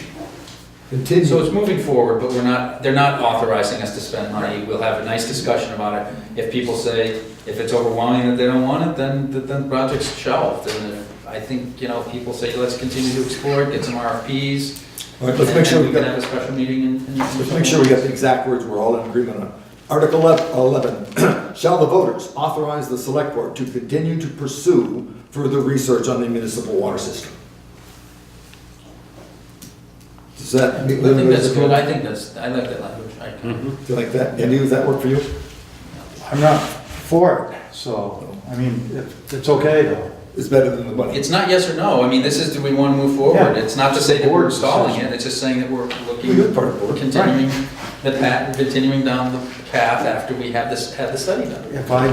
Continue. So it's moving forward, but they're not authorizing us to spend money. We'll have a nice discussion about it. If people say, if it's overwhelming that they don't want it, then the project's shelved. And if, I think, you know, if people say, let's continue to explore it, get some RFPs. All right, let's make sure we we can got, have a special meeting and. let's make sure we got the exact words we're all in agreement on. Article 11, shall the voters authorize the select board to continue to pursue further research on the municipal water system? Does that? I think that's good. I like that language. Do you like that? Andy, does that work for you? I'm not for it, so, I mean, it's okay though. It's better than the money. It's not yes or no. I mean, this is, do we want to move forward? Yeah. It's not to say that we're Board's installing decision. it, it's just saying that we're looking, We're part of the board. continuing the path, continuing down the path after we have this, have the study done. If I,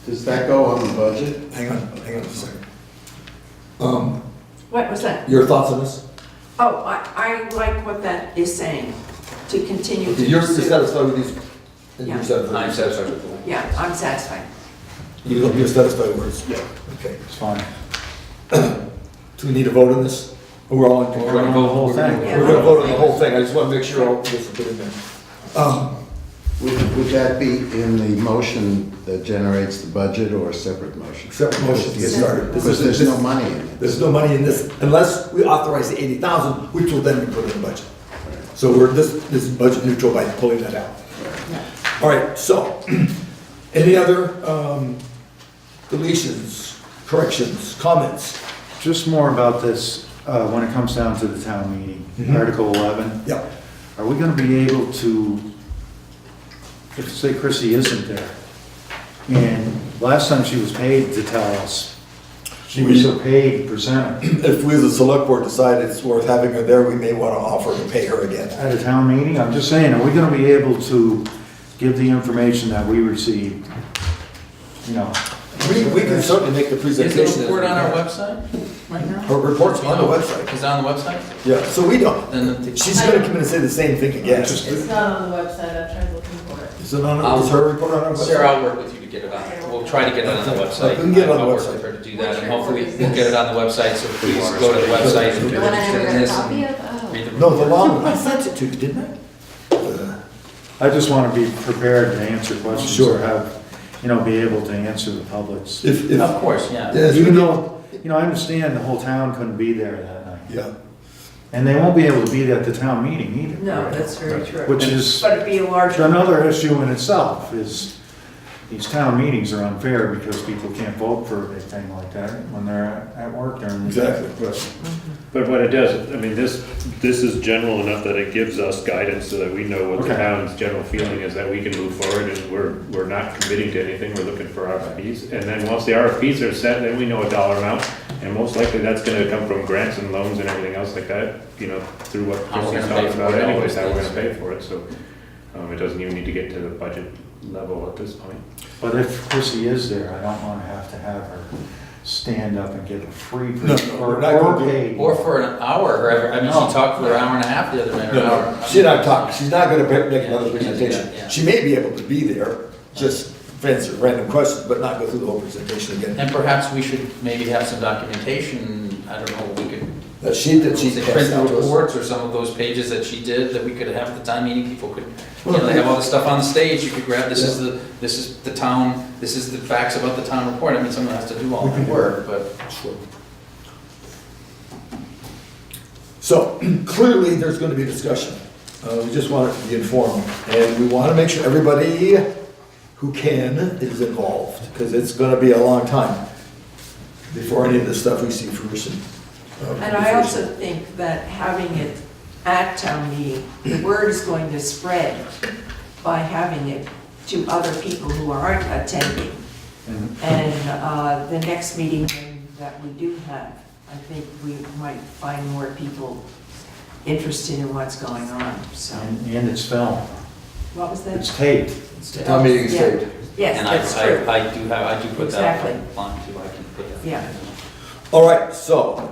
Does that go on the budget? Hang on a second. What was that? Your thoughts on this? Oh, I like what that is saying, to continue to You're pursue. satisfied with these? Yeah. You're satisfied? I'm satisfied with the Yeah, I'm satisfied. You're satisfied with words? Yeah. Okay. it's fine. Do we need a vote on this? Or we're all in We're gonna vote the whole thing. We're gonna vote on the whole thing, I just wanna make sure all this is put in there. Would that be in the motion that generates the budget or a separate motion? Separate motion to get started. This Because is- there's no money in it. There's no money in this, unless we authorize the 80,000, which will then be put in the budget. So this is budget neutral by pulling that out. All right, so, any other deletions, corrections, comments? Just more about this, when it comes down to the town meeting, Mhm. Article 11. Yeah. Are we gonna be able to, if, say Chrissy isn't there, and last time she was paid to tell us, she was a paid percentage If we as a select board decide it's worth having her there, we may want to offer to pay her again. at a town meeting? I'm just saying, are we gonna be able to give the information that we received? You know, We can certainly make the Is presentation. the report on our website right now? Her report's on the website. Is it on the website? Yeah, so we don't, Then she's gonna come in and say the same thing again. Just- It's not on the website, I've tried looking for it. Is it on, is her report on our website? Sarah, I'll work with you to get it on. We'll try to get it on the website. We can get it on the I'll work website. with her to do that, and hopefully we'll get it on the website, so please go to the website if The you're one I interested never in got a this. copy and of? Oh. read the No, the long one, I sent it to you, didn't I? I just wanna be prepared to answer questions Sure. or have, you know, be able to answer the public's. If, Of course, yeah. yes, we Even do. though, you know, I understand the whole town couldn't be there that night. Yeah, And they won't be able to be there at the town meeting either. No, that's very true. Which is But it'd be a larger. another issue in itself, is these town meetings are unfair because people can't vote for a big thing like that when they're at work during the day. Exactly. But what it does, I mean, this is general enough that it gives us guidance so that we know what the Okay. town's general feeling is, that we can move forward, and we're not committing to anything, we're looking for RFPs. And then once the RFPs are set, then we know a dollar amount, and most likely that's gonna come from grants and loans and everything else like that, you know, through what How we're Christie's gonna pay talked for about it, all anyways, those how we're gonna things. pay for it, so it doesn't even need to get to the budget level at this point. But if Chrissy is there, I don't want to have her stand up and give a free, No, we're not gonna do- paid. Or for an hour, or ever, I mean, she No. talked for an hour and a half the other night, or an hour. She's not talking, she's not gonna make another Yeah, she can't do presentation. that, yeah. She may be able to be there, just answer random questions, but not go through the whole presentation again. And perhaps we should maybe have some documentation, I don't know, we could That sheet that she say, passed print out the to us. reports or some of those pages that she did, that we could have at the time meeting, people could, you know, they have all the stuff on the stage, you could grab, this is the town, this is the facts about the town report, I mean, someone has to do all that work, but. Sure. So clearly, there's going to be discussion. We just want it to be informed, and we want to make sure everybody who can is involved, because it's going to be a long time before any of this stuff we see fruition. And I also think that having it at town meeting, the word is going to spread by having it to other people who aren't attending. And the next meeting that we do have, I think we might find more people interested in what's going on, so. And it's filmed, What was that? it's taped. Town meeting is Yeah. taped. Yes, And that's true. I do put that Exactly. on too, I can put that. Yeah. All right, so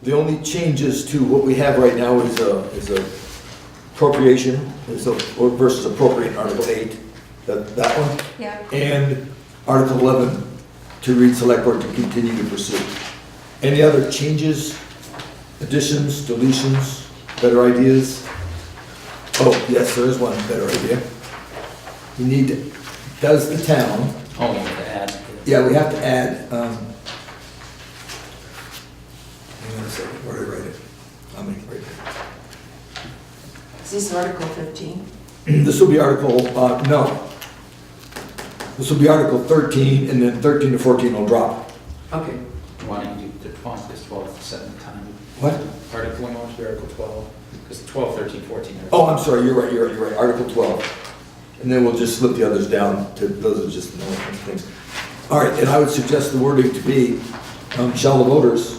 the only changes to what we have right now is a appropriation, or versus appropriate Article 8, that one. Yeah. And Article 11, to read Select Board to continue to pursue. Any other changes, additions, deletions, better ideas? Oh, yes, there is one better idea. We need, does the town, Oh, you have to add. yeah, we have to add, hang on a second, where did I write it? I'll make it right Is this Article 15? there. This will be Article, no. This will be Article 13, and then 13 to 14 will drop. Okay. Why don't you do the 12, because 12 is set in time. What? Article, when was the Article 12? Because 12, 13, 14. are- Oh, I'm sorry, you're right, Article 12. And then we'll just slip the others down to, those are just the normal things. All right, and I would suggest the wording to be, shall the voters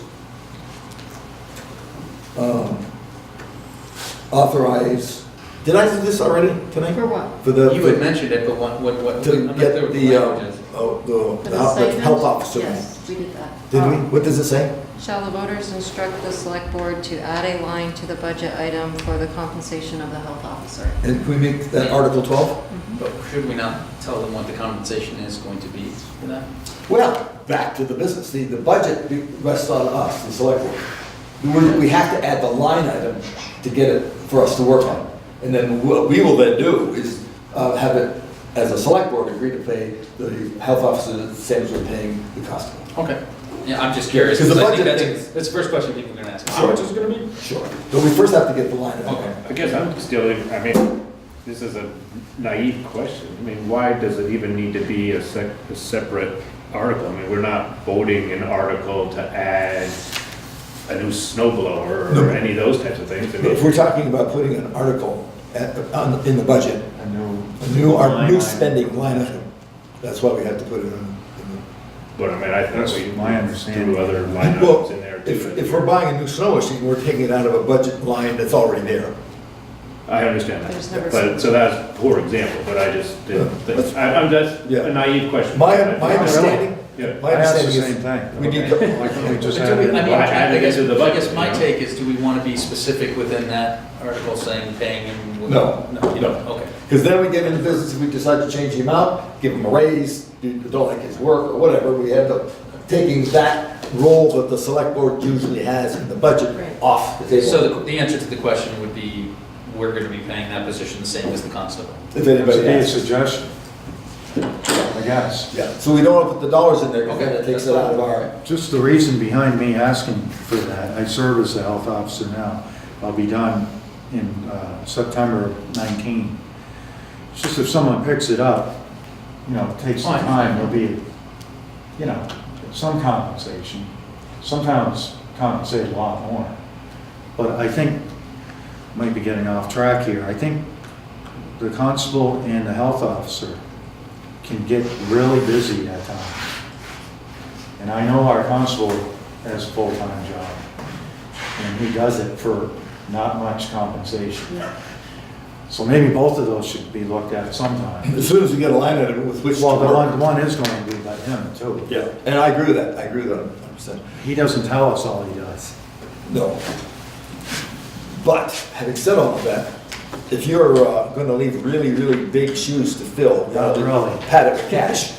authorize, did I do this already tonight? For what? For the, You had mentioned it, but what? to I'm not get there with the, language is. the health officer. Yes, we did that. Did we? What does it say? Shall the voters instruct the select board to add a line to the budget item for the compensation of the health officer? And can we make that Article 12? But should we not tell them what the compensation is going to be for that? Well, back to the business. The budget rests on us, the select board. We have to add the line item to get it for us to work on. And then what we will then do is have it, as a select board, agree to pay the health officer the same as we're paying the constable. Okay. Yeah, I'm just curious, 'Cause the because I think budget that's the first question people are gonna ask. How much is it gonna be? Sure. But we first have to get the line item. Okay. I guess I'm still, I mean, this is a naive question. I mean, why does it even need to be a separate article? I mean, we're not voting an article to add a new snow blower No. or any of those types of things. I But if mean, we're talking about putting an article in the budget, our new spending line item, that's why we have to put it in. but I mean, I That's think we my understanding. threw other line Well, items in there too. if we're buying a new snow machine, we're taking it out of a budget line that's already there. I understand There's never that, but, so that's a poor example, but I just didn't think, I'm just, Yeah. a naive question. My understanding, Yeah. my I asked the understanding same is, thing. we need to, Why can't we just But add do it we- in I the mean, budget? Add it into the I budget, guess my you know? take is, do we wanna be specific within that article saying paying him? No. No, you don't, okay. because then we get into business, if we decide to change the amount, give him a raise, don't like his work or whatever, we end up taking that role that the select board usually has in the budget Right. off the table. So the answer to the question would be, we're gonna be paying that position the same as the constable. If It's anybody a asks. suggestion, I guess. Yeah, so we don't want to put the dollars in there, because then Okay, it takes that's it out of fine. our, Just the reason behind me asking for that, I serve as a health officer now. I'll be done in September of 19. It's just if someone picks it up takes some Fine. time, there'll be, some compensation. Sometimes compensate a lot more. But I think, might be getting off track here, I think the constable and the health officer can get really busy at times. And I know our constable has a full-time job, and he does it for not much compensation. So maybe both of those should be looked at sometime. As soon as we get a line item with which to Well, work. the one is going to be by him too. Yeah, and I agree with that, 100%. He doesn't tell us all he does. No. But, having said all of that, if you're gonna leave really, really big shoes to fill, you Not gotta really. pad it with cash.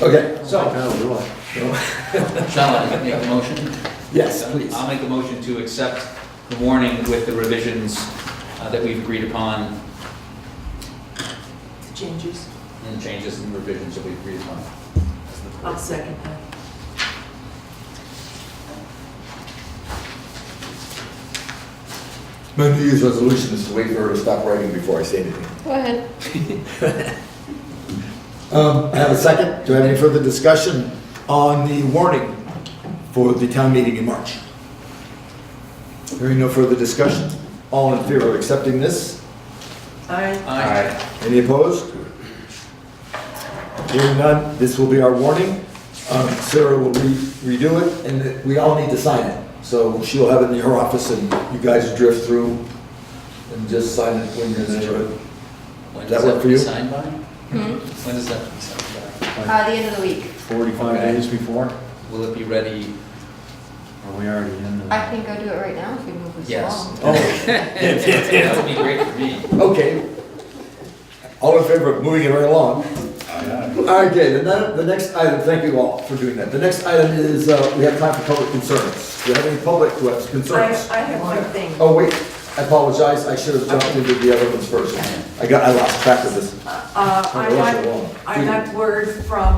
Okay, So, Really. shall I make a motion? yes, please. I'll make a motion to accept the warning with the revisions that we've agreed upon, The changes, and changes and revisions that we've agreed upon. I'll second that. My New Year's resolution is to wait for her to stop writing before I say anything. Go ahead. I have a second. Do I have any further discussion on the warning for the town meeting in March? Hearing no further discussion. All in favor of accepting this? Aye. Any opposed? Hearing none, this will be our warning. Sarah will redo it, and we all need to sign it. So she'll have it in her office, and you guys drift through and just sign it when you're in the neighborhood. When Does that does work that for be you? signed by? Hmm? When does that be signed by? The end of the week. 45 Okay. days before? Will it be ready? Are we already in the? I can go do it right now if we move this Yes. along. Oh, That would be great for me. okay. All in favor of moving it right along? Okay, the next item, thank you all for doing that. The next item is, we have time for public concerns. Do you have any public who has concerns? I have one thing. Oh, wait, I apologize, I should have jumped into the other ones first. I lost track of this. I got word from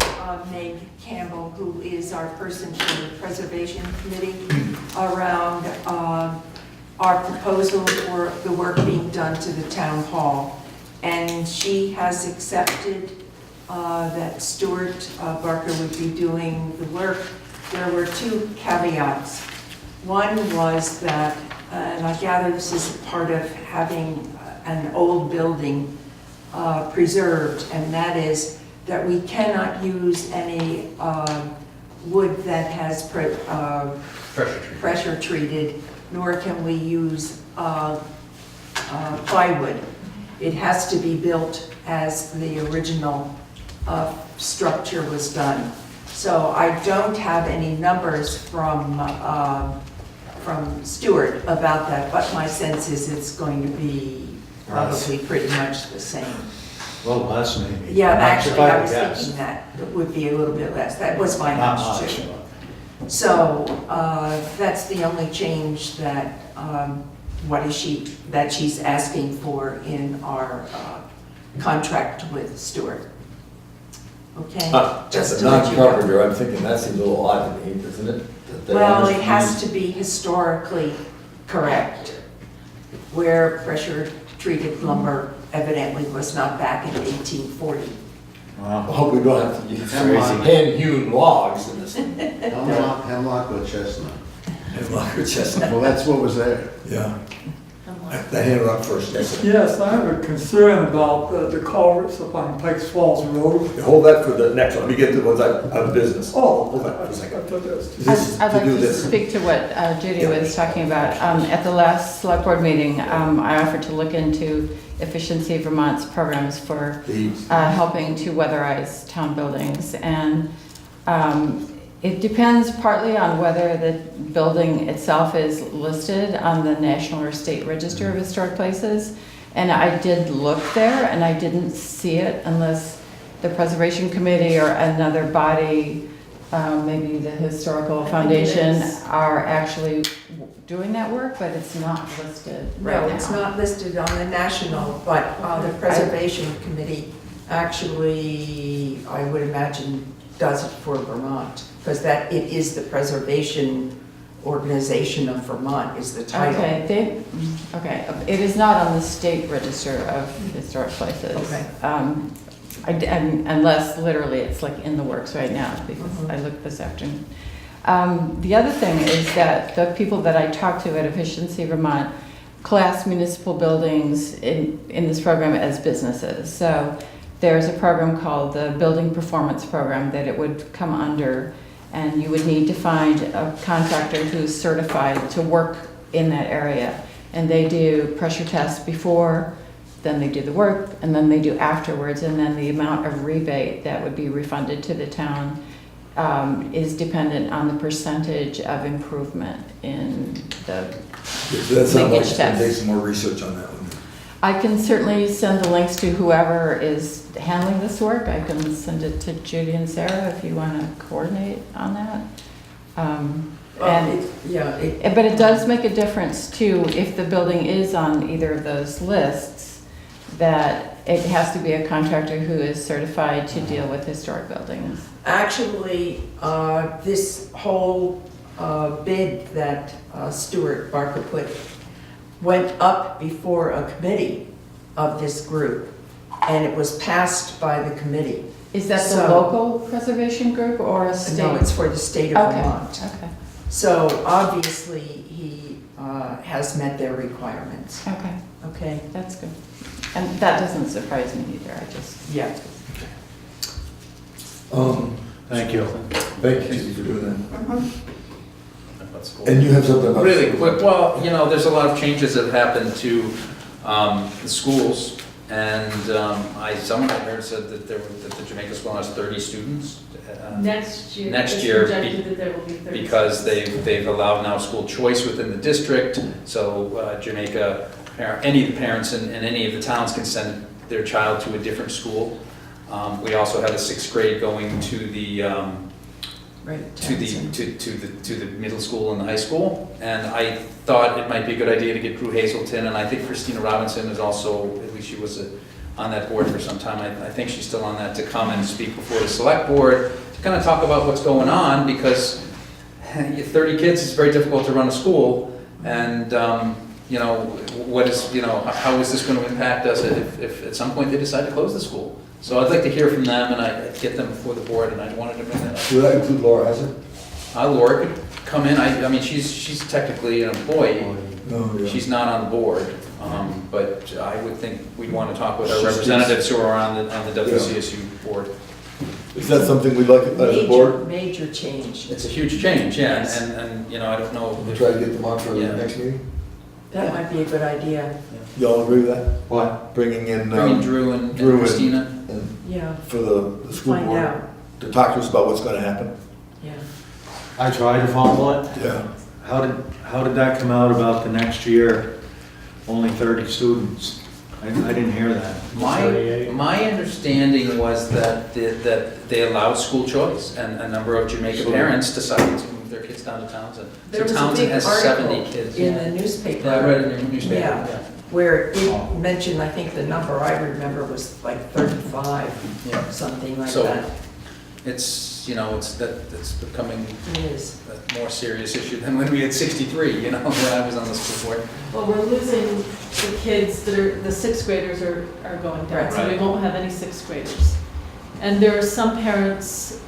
Meg Campbell, who is our person for the Preservation Committee, around our proposal for the work being done to the town hall. And she has accepted that Stuart Barker would be doing the work. There were two caveats. One was that, and I gather this is part of having an old building preserved, and that is that we cannot use any wood that has pressure treated, nor can we use plywood. It has to be built as the original structure was done. So I don't have any numbers from Stuart about that, but my sense is it's going to be probably pretty much the same. Well, less maybe. Yeah, If actually, I was guess. thinking that it would be a little bit less. That was my Not hunch much. too. So that's the only change that, that she's asking for in our contract with Stuart. Okay? As Just a to let you know. non-carpenter, I'm thinking that seems a little odd to me, doesn't it? That they Well, want us it has to be historically correct, where pressure-treated lumber evidently was not back in 1840. I Wow. hope we don't have to use Hemlock. hand-hewn logs in this. Hemlock or chestnut? Hemlock or chestnut. Well, that's what was there. Yeah. That hand up first, yes. Yes, I have a concern about the culverts up on Pikes Falls Road. Hold that for the next one, let me get to the ones out of business. Oh, Hold that I for a second. thought that was. This is I'd to like do to this. speak to what Judy was talking about. At the last select board meeting, I offered to look into Efficiency Vermont's programs for helping to weatherize town buildings. And it depends partly on whether the building itself is listed on the National or State Register of Historic Places. And I did look there and I didn't see it unless the Preservation Committee or another body, maybe the Historical Foundation, are actually doing that work, but it's not listed right No, now. it's not listed on the national, but the Preservation Committee actually, I would imagine, does it for Vermont, because it is the Preservation Organization of Vermont is the title. Okay, it is not on the State Register of Historic Places. Okay. Unless literally it's like in the works right now, because I looked this afternoon. The other thing is that the people that I talked to at Efficiency Vermont class municipal buildings in this program as businesses. So there's a program called the Building Performance Program that it would come under, and you would need to find a contractor who's certified to work in that area. And they do pressure tests before, then they do the work, and then they do afterwards, and then the amount of rebate that would be refunded to the town is dependent on the percentage of improvement in the That sounds like linkage it's gonna take test. some more research on that one. I can certainly send the links to whoever is handling this work. I can send it to Judy and Sarah if you want to coordinate on that. But it does make a difference too, if the building is on either of those lists, that it has to be a contractor who is certified to deal with historic buildings. Actually, this whole bid that Stuart Barker put went up before a committee of this group, and it was passed by the committee. Is that the So- local preservation group or a state? No, it's for the state of Okay, Vermont. okay, So obviously, he has met their requirements, okay, okay? that's good. And that doesn't surprise me either, I just. Yeah. Thank you. Thank you, Judy, for doing that. That's cool. And you have something about. Really quick, well, you know, there's a lot of changes that have happened to the schools, and someone I heard said that that the Jamaica School has 30 students. Next year. Next it's year, projected that there will be 30. Because they've allowed now school choice within the district, so Jamaica, any of the parents in any of the towns can send their child to a different school. We also have a 6th grade going to the Right. to the middle school and the high school, and I thought it might be a good idea to get Drew Hazelton, and I think Christina Robinson is also, at least she was on that board for some time, I think she's still on that, to come and speak before the select board, to kind of talk about what's going on, because 30 kids is very difficult to run a school, and you know, how is this going to impact us if at some point they decide to close the school? So I'd like to hear from them, and I'd get them before the board, and I wanted to bring that up. Would that include Laura Hazard? Laura could come in, I mean, she's technically an employee, No, yeah. she's not on the board, but I would think we'd want to talk with our She's- representatives who are on the WCSU board. Is that something we'd like as a board? Major change. It's a huge change, yeah, Yes. and, you know, I don't know. We'll try to get them on for the Yeah. next meeting? That might be a good idea, Y'all agree with that? What? Bringing in, Bringing Drew and Drew and- Christina. and yeah, for the school find board, out, to talk to us about what's gonna happen. yeah. I tried to follow it. Yeah. How did that come out about the next year, only 30 students? I didn't hear that. My understanding was that they allowed school choice, and a number of Jamaica So- parents decided to move their kids down to Townsend. There So was a Townsend big has 70 article kids. in yeah. the newspaper. Yeah, I read it in the newspaper, Yeah. yeah. Where it mentioned, I think the number I remember was like 35, Yeah. something like So- that. It's, you know, it's becoming It is. a more serious issue than when we had 63, you know, when I was on the school board. Well, we're losing the kids that are, the 6th graders are going down, so we Right. won't have any 6th graders. And there are some parents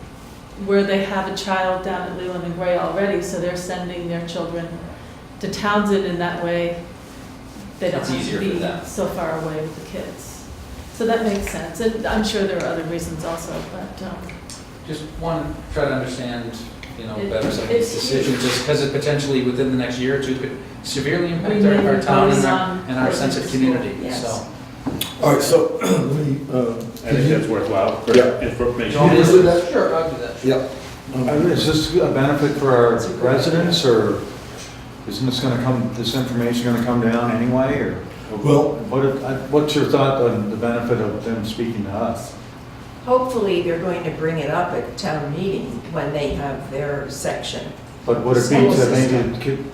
where they have a child down at Leland and Gray already, so they're sending their children to Townsend in that way. They don't It's have easier to for be them. so far away with the kids. So that makes sense, and I'm sure there are other reasons also, but, Just want to try to understand, you know, It- better some of these it's- decisions, just because it potentially within the next year or two could severely We impact may our town impose and on our sense of the school, community, yes. so. All right, so, let me, I think that's worthwhile for Yeah. information. want me to do that? Sure, I'll do that. Yep. Is this a benefit for our residents, or isn't this information gonna come down anyway, or? Well- What's your thought on the benefit of them speaking to us? Hopefully, they're going to bring it up at town meeting when they have their section. But would it be School that maybe system.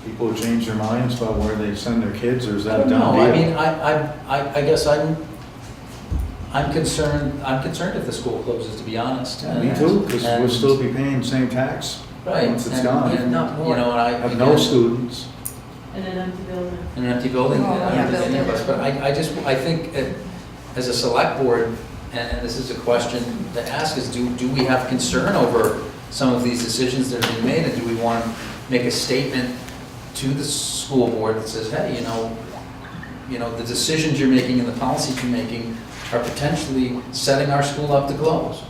people change their minds about where they send their kids, or is I that a don't done know, deal? I mean, I guess I'm concerned if the school closes, to be honest. Yeah, me too, because we'll And- still be paying the same tax Right. once it's and- gone. and, Not more. You know, and I. Have no again, students. in an empty building. In an empty building, Oh, I don't yeah, think any of us, but I think as a select board, and this is a question to ask, is do we have concern over some of these decisions that are being made, and do we want to make a statement to the school board that says, hey, the decisions you're making and the policies you're making are potentially setting our school up to close.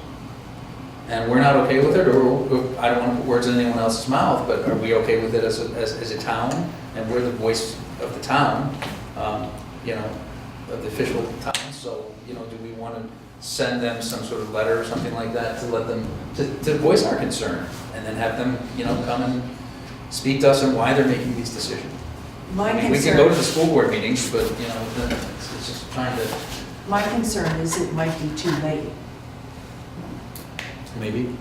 And we're not okay with it, or I don't want to put words in anyone else's mouth, but are we okay with it as a town? And we're the voice of the town, of the official town. So, do we want to send them some sort of letter or something like that to let them, to voice our concern? And then have them, come and speak to us on why they're making these decisions. My I mean, we can go to the school board meetings, but, it's just trying to, My concern is it might be too late. maybe.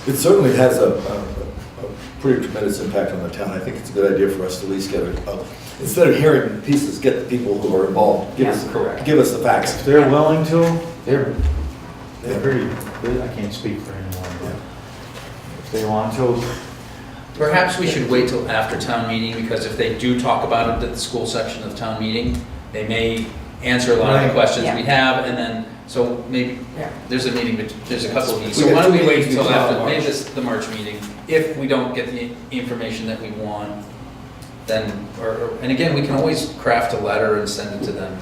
It certainly has a pretty tremendous impact on the town. I think it's a good idea for us to at least get instead of hearing pieces, get the people who are involved, give us the facts. If they're willing to, they're pretty, I can't speak for anyone, but if they want to. Perhaps we should wait till after town meeting, because if they do talk about it at the school section of town meeting, they may answer a lot of the Right. questions Yeah. we have, and then, so maybe, Yeah. there's a meeting, but there's a couple of meetings. We So got why don't two we wait meetings until before after, March. maybe this, the March meeting, if we don't get the information that we want, then, and again, we can always craft a letter and send it to them.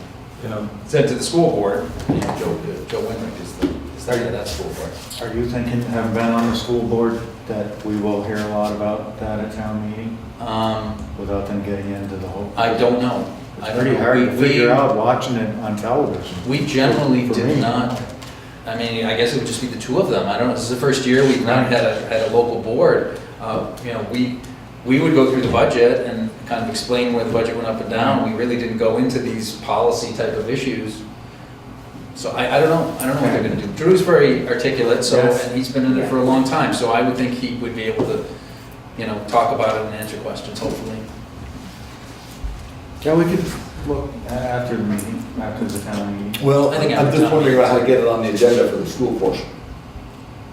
Send it to the school board, Joe Winrick is the head of that school board. Are you thinking, having been on the school board, that we will hear a lot about that at town meeting without them getting into the whole? I don't know. It's pretty hard to figure out watching it on television. We generally For did me. not, I mean, I guess it would just be the two of them. I don't know, this is the first year we've not had a local board. We would go through the budget and kind of explain where the budget went up and down. We really didn't go into these policy type of issues. So I don't know what they're gonna do. Drew's very articulate, so, Yes. and he's been in it for a long time, so I would think he would be able to, talk about it and answer questions, hopefully. Yeah, we could look after the meeting, after the town meeting. Well, I think I'm after just town wondering meeting. about how to get it on the agenda for the school portion,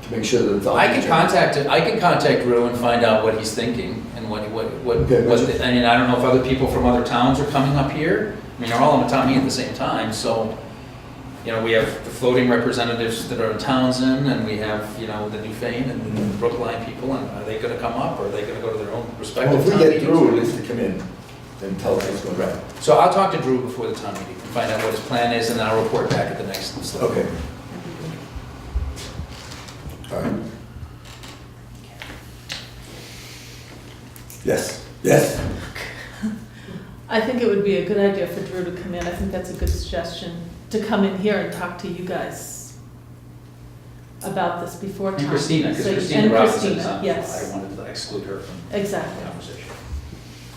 to make sure that it's on the I can agenda. contact Drew and find out what he's thinking and Okay. I mean, I don't know if other people from other towns are coming up here. I mean, they're all in the town meeting at the same time, so, we have the floating representatives that are in Townsend, and we have, the Newfane and the Brookline people, and are they gonna come up, or are they gonna go to their own Well, respective if we town get meetings? through, at least to come in and tell us what's going on. So I'll talk to Drew before the town meeting and find out what his plan is, and then I'll report back at the next select. Okay. All right. Yes. I think it would be a good idea for Drew to come in. I think that's a good suggestion, to come in here and talk to you guys about this before And time. Christina, because So- Christina and Robinson's Christina, on, yes. so I wanted to exclude her from the Exactly. conversation.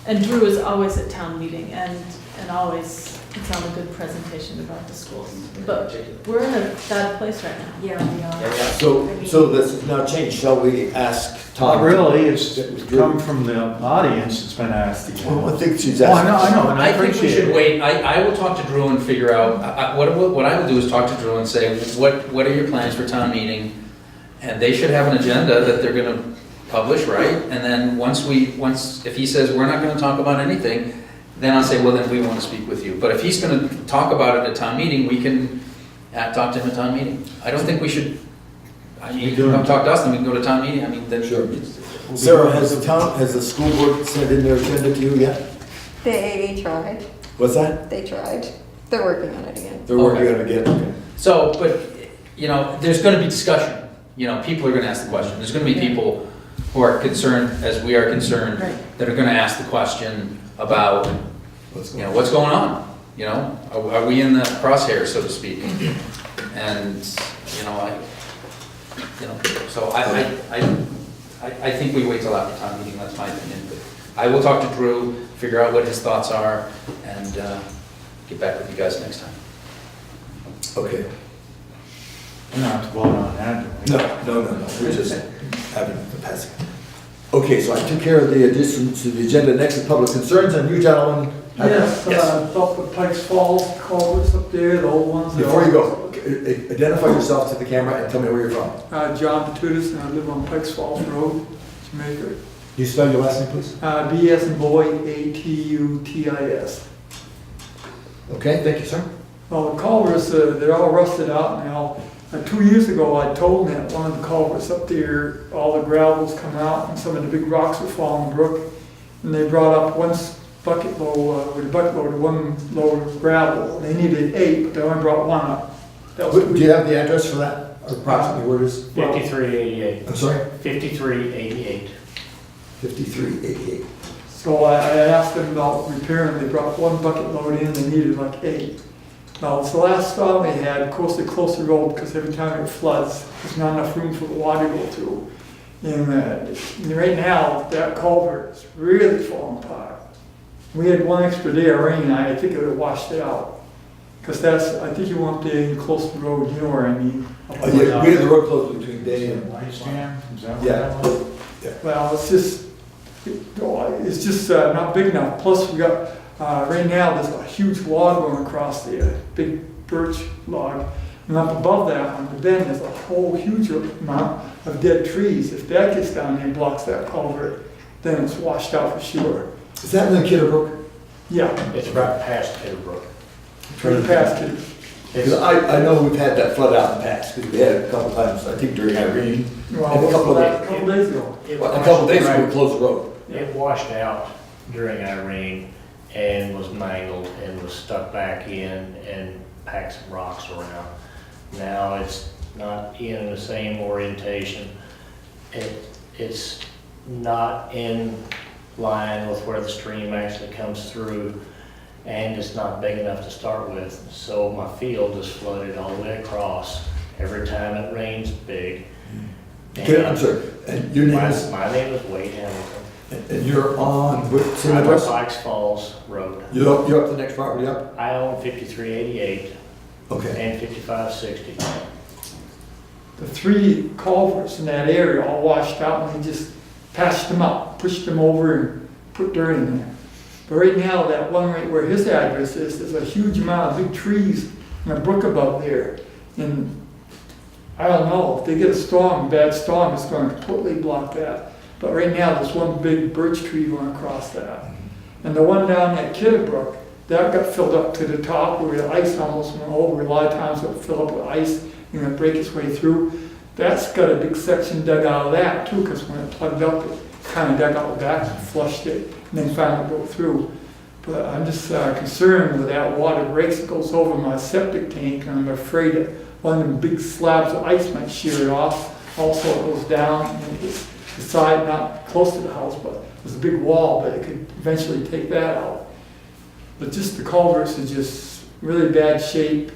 And Drew is always at town meeting and always puts on a good presentation about the schools. But we're in a bad place right now. Yeah, we are. So this is now changed. Shall we ask Tom? Not really, it's come from the audience, it's been asked Well, I again. think she's Oh, asking. I know, and I I think we appreciate should it. wait, I will talk to Drew and figure out, what I will do is talk to Drew and say, what are your plans for town meeting? And they should have an agenda that they're gonna publish, right? And then if he says, we're not gonna talk about anything, then I'll say, well, then we wanna speak with you. But if he's gonna talk about it at town meeting, we can talk to him at town meeting. I don't think we should, you can come talk to us, then we can go to town meeting, I mean, then. Sure. Sarah, has the school board sent in their agenda to you yet? They tried, What's that? they tried. They're working on it again. They're working on it again. Okay. So, but, there's gonna be discussion, people are gonna ask the question. There's gonna be people who are concerned, as we are concerned, Right. that are gonna ask the question about, what's going on? Are we in the crosshairs, so to speak? And, so I think we wait till after town meeting, that's my opinion. But I will talk to Drew, figure out what his thoughts are, and get back with you guys next time. Okay. We don't have to vote on that, do we? No. We're just having the passing. Okay, so I took care of the addition to the agenda. Next is public concerns, and you gentlemen. Yes, up at Pikes Falls, culverts up there, the old ones. Before you go, identify yourself to the camera and tell me where you're from. John Patutis, and I live on Pikes Falls Road, Jamaica. Can you spell your last name, please? B as in boy, Atutis. Okay, thank you, sir. Well, the culverts, they're all rusted out now. 2 years ago, I told them that one of the culverts up there, all the gravel's come out and some of the big rocks were falling in the brook. And they brought up one bucket load, with a bucket load, one load of gravel. They needed 8, but they only brought 1 up. That was Do you have the address for that, or approximately where it is? 5388. I'm sorry? 5388. 5388. So I asked them about repairing, they brought 1 bucket load in, they needed like 8. Now, it's the last storm they had, of course they closed the road because every time it floods, there's not enough room for the water to go through. And right now, that culvert is really falling apart. We had 1 extra day of rain, I think it would have washed it out. Because I think you went there, you closed the road, you know where I mean. Yeah, we had the road closed between day and. Ice jam, is that what Yeah. that was? Well, it's just not big enough. Plus, we got, right now, there's a huge log going across there, big birch log. And up above that, on the bend, there's a whole huge amount of dead trees. If that gets down there and blocks that culvert, then it's washed out for sure. Is that in the Kidder Brook? Yeah, It's right past Kidderbrook. right past it. Because I know we've had that flood out in the past, because we had it a couple times, I think during Irene. Well, And a couple a of couple days ago. a couple days ago, we closed the road. It washed out during Irene and was mangled and was stuck back in and packed some rocks around. Now it's not in the same orientation. It's not in line with where the stream actually comes through, and it's not big enough to start with. So my field is flooded all the way across every time it rains big. Okay, I'm sorry, and your name is, My name is Wade Hamilton. and you're on, what's the I'm on address? Pikes Falls Road. You're up the next property up? I own 5388 Okay. and 5560. The 3 culverts in that area all washed out and they just patched them up, pushed them over and put dirt in there. But right now, that one right where his address is, there's a huge amount of big trees and a brook above there. And I don't know, if they get a storm, bad storm, it's gonna completely block that. But right now, there's one big birch tree going across that. And the one down at Kidderbrook, that got filled up to the top where the ice almost went over. A lot of times it'll fill up with ice and it'll break its way through. That's got a big section dug out of that too, because when it plugged up, it kind of dug out the back and flushed it, and then finally broke through. But I'm just concerned with that water breaks, it goes over my septic tank, and I'm afraid that one of them big slabs of ice might shear it off. Also, it goes down, and it's the side, not close to the house, but there's a big wall, but it could eventually take that out. But just the culverts are just really bad shape,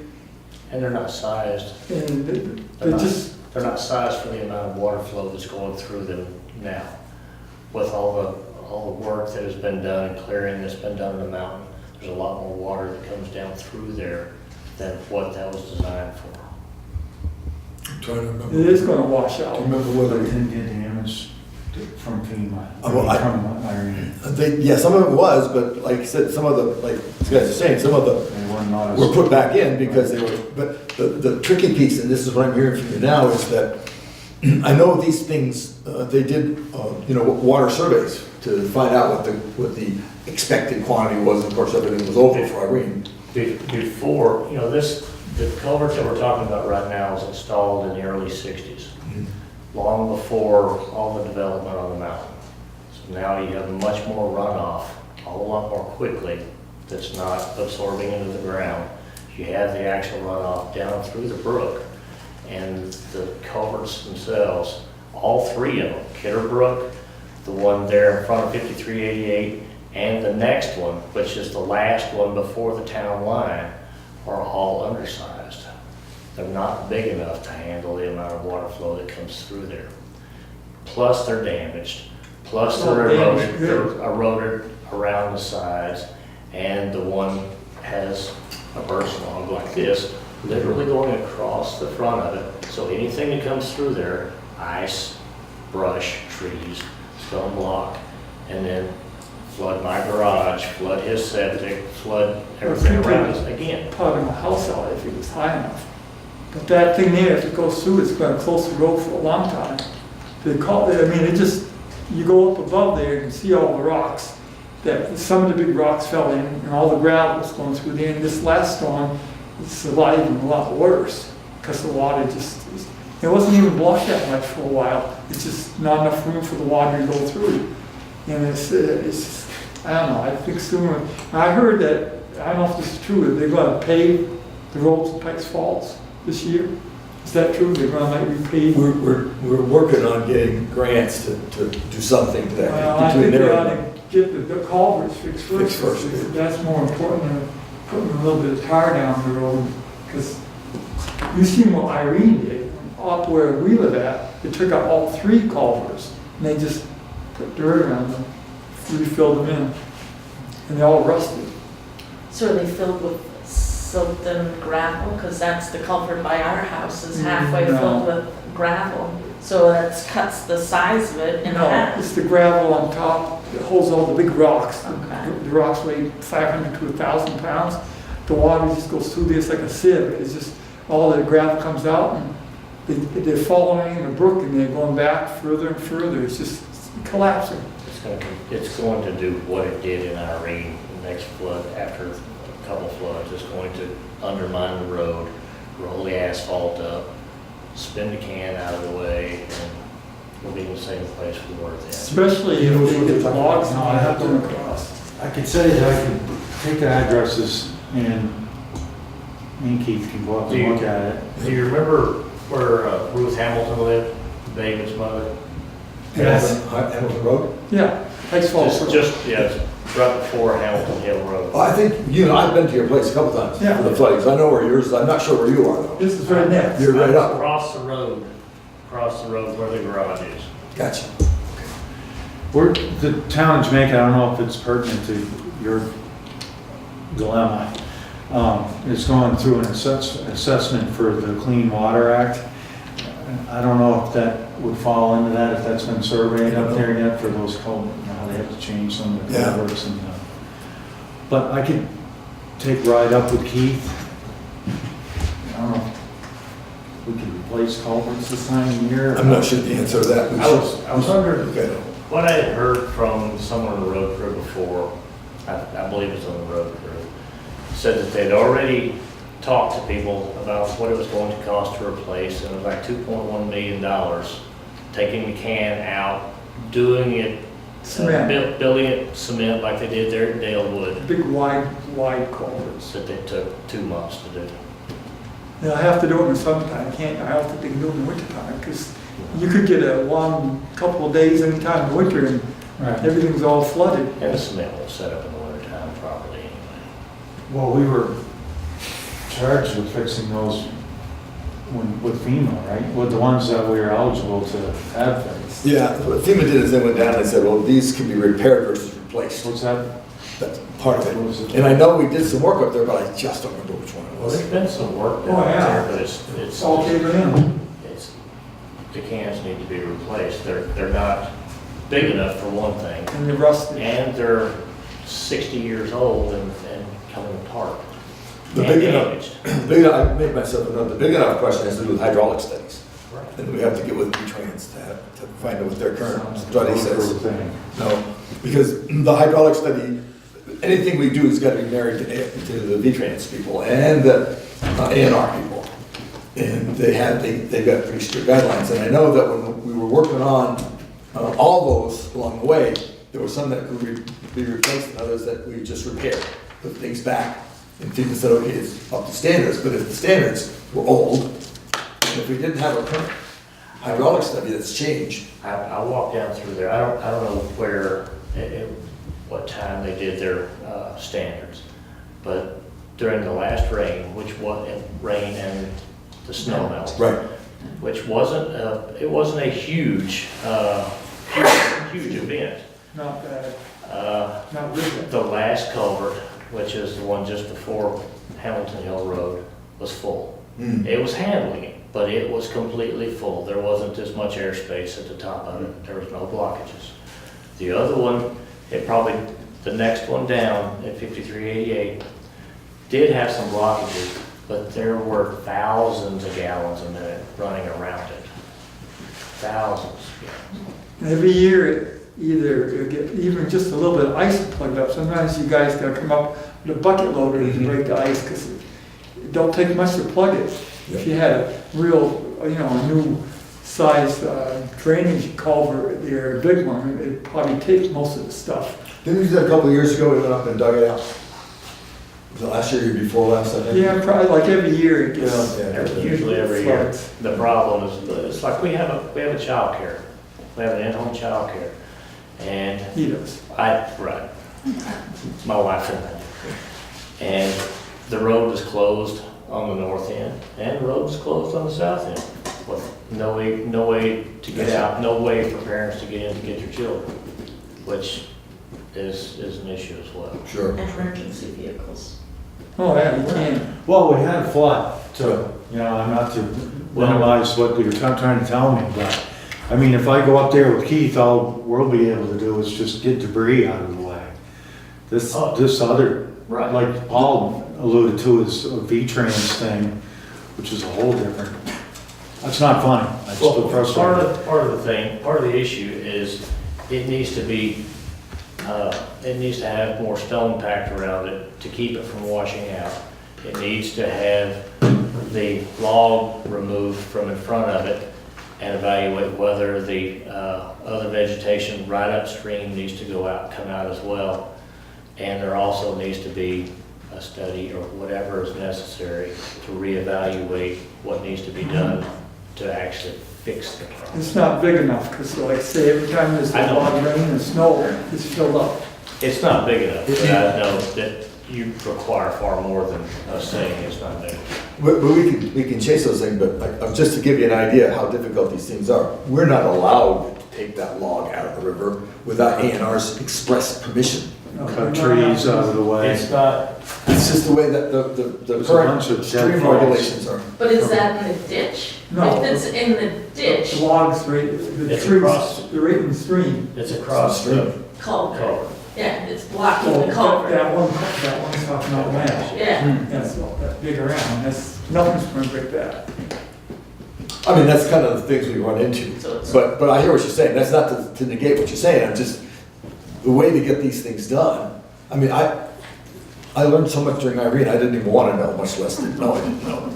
And they're not sized. and They're not sized for the amount of water flow that's going through them now. With all the work that has been done and clearing that's been done in the mountain, there's a lot more water that comes down through there than what that was designed for. I'm trying to remember. it is gonna wash Do you out. remember But whether, it didn't get damaged from FEMA. Well, From Irene. yeah, some of it was, but like I said, some of the, like this guy's saying, some of the They were not as. were put back in because they were, but the tricky piece, and this is what I'm hearing from you now, is that I know these things, they did, water surveys to find out what the expected quantity was, and of course, everything was over for Irene. Before, the culvert that we're talking about right now was installed in the early 60s, long before all the development on the mountain. So now you have much more runoff, a lot more quickly, that's not absorbing into the ground. You have the actual runoff down through the brook, and the culverts themselves, all 3 of them, Kidderbrook, the one there in front of 5388, and the next one, which is the last one before the town line, are all undersized. They're not big enough to handle the amount of water flow that comes through there. Plus they're damaged, plus they're eroded around the sides, and the one has a burst log like this, literally going across the front of it. So anything that comes through there, ice, brush, trees, stone block, and then flood my garage, flood his septic, flood everything around us again. Part of my house out if it was high enough. But that thing there, if it goes through, it's gonna close the road for a long time. You go up above there, you can see all the rocks, that some of the big rocks fell in, and all the gravel was going through there. And this last storm, it's a lot worse, because the water just, it wasn't even blocked that much for a while. It's just not enough room for the water to go through. And it's, I don't know, I think sooner, I heard that, I don't know if this is true, that they're gonna pave the roads in Pikes Falls this year. Is that true? They're gonna like repave? We're working on getting grants to do something to that. Well, I think they ought to get the culverts fixed Fixed first. first. That's more important than putting a little bit of tar down the road. Because you seen what Irene did, up where we live at, they took out all 3 culverts and they just put dirt around them, refilled them in, and they're all rusted. So are they filled with silt and gravel? Because that's the culvert by our house is halfway No. filled with gravel. So that cuts the size of it in No, half. it's the gravel on top that holds all the big rocks. Okay. The rocks weigh 500 to 1,000 pounds. The water just goes through this like a sieve. It's just, all the gravel comes out and they're following the brook and they're going back further and further. It's just collapsing. It's going to do what it did in Irene, the next flood, after a couple floods. It's going to undermine the road, roll the asphalt up, spin the can out of the way, and we'll be in the same place we were then. Especially if they get logs on it going across. I could say that I can take the addresses and me and Keith can go up and look at it. Do you remember where Ruth Hamilton lived, David's mother? Yes. Hamilton Road? Yeah, Pikes Falls. Yeah, right before Hamilton Hill Road. Well, I think I've been to your place a couple times Yeah. for the floodings. I know where yours is. I'm not sure where you are though. This is right next. You're right up. Across the road where the garage is. Gotcha. We're, the town of Jamaica, I don't know if it's pertinent to your dilemma, is going through an assessment for the Clean Water Act. I don't know if that would fall into that, if that's been surveyed up there yet for those they have to change some of the Yeah. culverts and, but I could take a ride up with Keith. I don't know, if we could replace culverts this time of year. I'm not sure the answer to that. I was wondering, Okay. what I had heard from someone on the road crew before, I believe it was on the road crew, said that they'd already talked to people about what it was going to cost to replace, and it was like $2.1 million, taking the can out, doing it, Cement. building it cement like they did there at Dalewood, Big wide culverts. that they took 2 months to do. And I have to do it in the summertime. I don't think they can do it in the wintertime, because you could get couple of days anytime in the winter and Right. everything's all flooded. And the cement was set up in the wintertime properly anyway. Well, we were charged with fixing those with FEMA, right? With the ones that we were eligible to have fixed. Yeah, what FEMA did is they went down and said, well, these can be repaired versus replaced. What's that? That's part of What was it. it? And I know we did some work up there, but I just don't remember which one it Well, was. there's been some work Oh, done yeah. there, but it's It's all caving in. the cans need to be replaced. They're not big enough for one thing, And they're rusted. and they're 60 years old and coming apart. The And big enough, damaged. I made myself another, the big enough question has to do with hydraulic studies. Right. And we have to get with V-Trans to find out what their current study says. Thing. No, because the hydraulic study, anything we do has got to be married to the V-Trans people and the A&R people. And they've got pretty strict guidelines. And I know that when we were working on all those along the way, there were some that could be replaced and others that we just repaired, put things back. And FEMA said, okay, it's up to standards, but if the standards were old, and if we didn't have a current hydraulic study that's changed. I walked down through there. I don't know what time they did their standards, but during the last rain, rain and the snow melt. Right. Which it wasn't a huge event. Not bad. Not really. The last culvert, which is the one just before Hamilton Hill Road, was full. It was handling it, but it was completely full. There wasn't as much airspace at the top of it. There was no blockages. The other one, the next one down at 5388, did have some blockages, but there were thousands of gallons a minute running around it. Thousands of gallons. Every year, either you get even just a little bit of ice plugged up. Sometimes you guys gotta come up with a bucket loader to break the ice, because don't take much to plug it. If you had a real, a new size drainage culvert there, a big one, it'd probably take most of the stuff. Didn't we do that a couple of years ago, we went up and dug it out? Was it last year or before last, I think? Yeah, probably like every year it gets. Usually every year. floods. The problem is, it's like we have a childcare. We have an in-home childcare. And He does. right. My wife and I. And the road is closed on the north end, and the road is closed on the south end. With no way to get out, no way for parents to get in to get their children, which is an issue as well. Sure. Emergency vehicles. Oh, yeah, you can. Well, we had a flood, so, I'm not to minimize what you're trying to tell me, but, I mean, if I go up there with Keith, all we'll be able to do is just get debris out of the way. This other, Right. like Paul alluded to, is a V-Trans thing, which is a whole different, that's not funny. That's Well, still frustrating. part of the issue is it needs to have more stone packed around it to keep it from washing out. It needs to have the log removed from in front of it and evaluate whether the other vegetation right upstream needs to come out as well. And there also needs to be a study or whatever is necessary to reevaluate what needs to be done to actually fix the problem. It's not big enough, because like say, every time there's a I know. lot of rain and snow, it's filled up. It's not big enough, but I know that you require far more than us saying it's not big enough. But we can chase those things, but just to give you an idea how difficult these things are, we're not allowed to take that log out of the river without A&R's express permission. Cut trees out of the way. It's not, It's just the way that the There's a bunch current of stream dead falls. regulations are. But is that in the ditch? No. If it's in the ditch, The logs, right, the It's trees, across. they're right in the stream. it's across the culvert, culvert. yeah, it's blocking So the culvert. that one's talking about land. Yeah, That's all that big around, nothing's gonna break that. I mean, that's kind of the things we run into. so it's, But I hear what you're saying, that's not to negate what you're saying, I'm just, the way to get these things done, I mean, I learned so much during Irene, I didn't even want to know, much less didn't know I didn't know.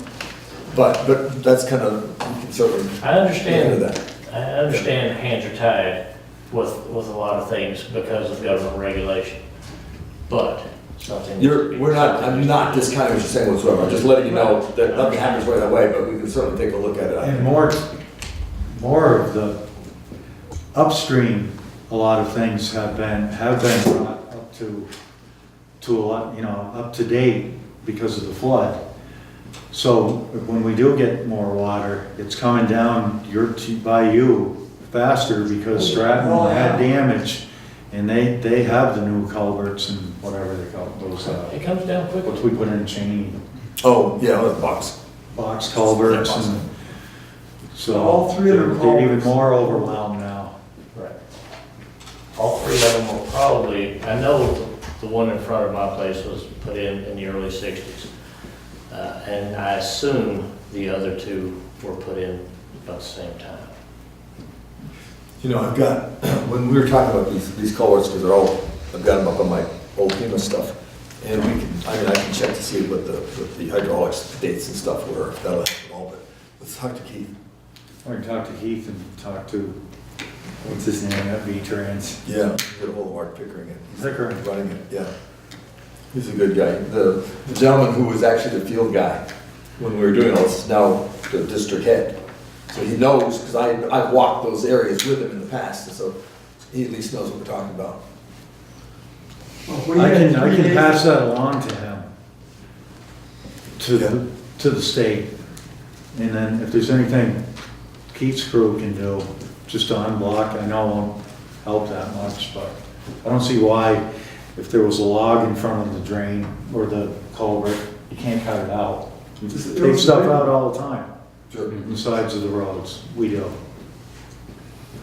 But that's kind of, you can certainly I look understand, into that. I understand hands are tied with a lot of things because of government regulation. But something. I'm not discounting what you're saying whatsoever, I'm just letting you know that nothing happens right away, but we can certainly take a look at it. And more of the upstream, a lot of things have been brought up to a lot, up to date because of the flood. So when we do get more water, it's coming down by you faster because Stratton had damage, and they have the new culverts and whatever they call those, It comes down quickly. what we put in Cheney, Oh, yeah, the box. box culverts, Yeah, box. and so All three of them they're even culverts. more overwhelmed now. Right. All three of them will probably, I know the one in front of my place was put in the early 60s. And I assume the other two were put in about the same time. I've got, when we were talking about these culverts, because I've got them up on my old FEMA stuff, and I can check to see what the hydraulics dates and stuff were, if that'll help at all, but let's talk to Keith. I can talk to Keith and talk to, what's his name, that V-Trans. Yeah, get a hold of Mark Pickering. Pickering. Running it, yeah. He's a good guy. The gentleman who was actually the field guy when we were doing all this is now the district head. So he knows, because I've walked those areas with him in the past, so he at least knows what we're talking about. I can pass that along to him, to the state. And then if there's anything Keith's crew can do, just to unblock, I know it won't help that much, but I don't see why, if there was a log in front of the drain or the culvert, you can't cut it out. You take stuff out all the time, Sure. on the sides of the roads, we do.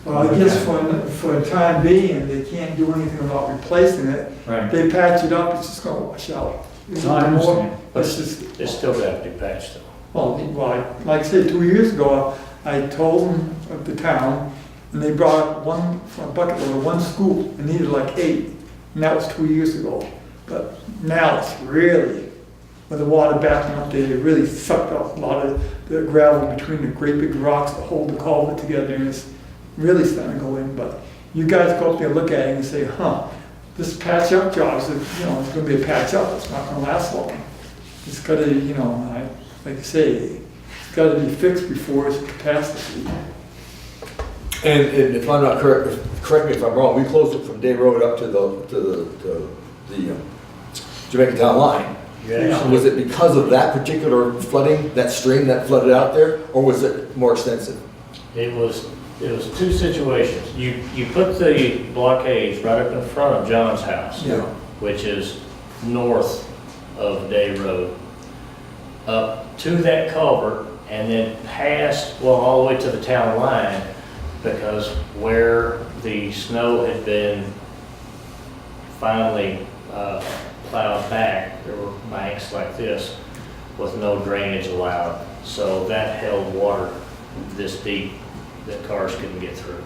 Well, I guess for the time being, they can't do anything about replacing it. Right. They patch it up, it's just gonna wash out. No, I understand. It's just, It's still got to be patched though. like I said, 2 years ago, I told them of the town, and they brought a bucket load of one scoop, and needed like 8, and that was 2 years ago. But now it's really when the water backing up there, it really sucked up a lot of the gravel between the great big rocks that hold the culvert together, and it's really starting to go in, but you guys go up there and look at it and say, this patch up job is, it's gonna be a patch up, it's not gonna last long. It's gotta, like I say, it's gotta be fixed before its capacity. And if I'm not correct me if I'm wrong, we closed it from Day Road up to the Jamaica Town line. Yeah. Was it because of that particular flooding, that stream that flooded out there, or was it more extensive? It was two situations. You put the blockades right up in front of John's house, Yeah. which is north of Day Road, up to that culvert, and then past, all the way to the town line, because where the snow had been finally plowed back, there were banks like this with no drainage allowed. So that held water this deep that cars couldn't get through.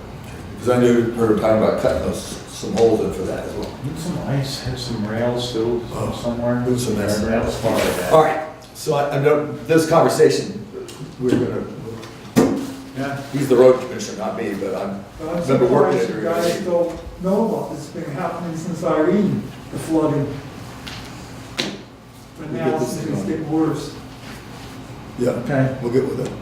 Because I knew we were talking about cutting some holes in for that as well. Need some ice, have some rails too, somewhere. Do some mess. That was part of that. All right, so I know this conversation, we're gonna, he's the road commissioner, not me, but I'm remember working it. You guys don't know about this, it's been happening since Irene, the flooding. But now it's getting worse. Yeah, Okay. we'll get with it.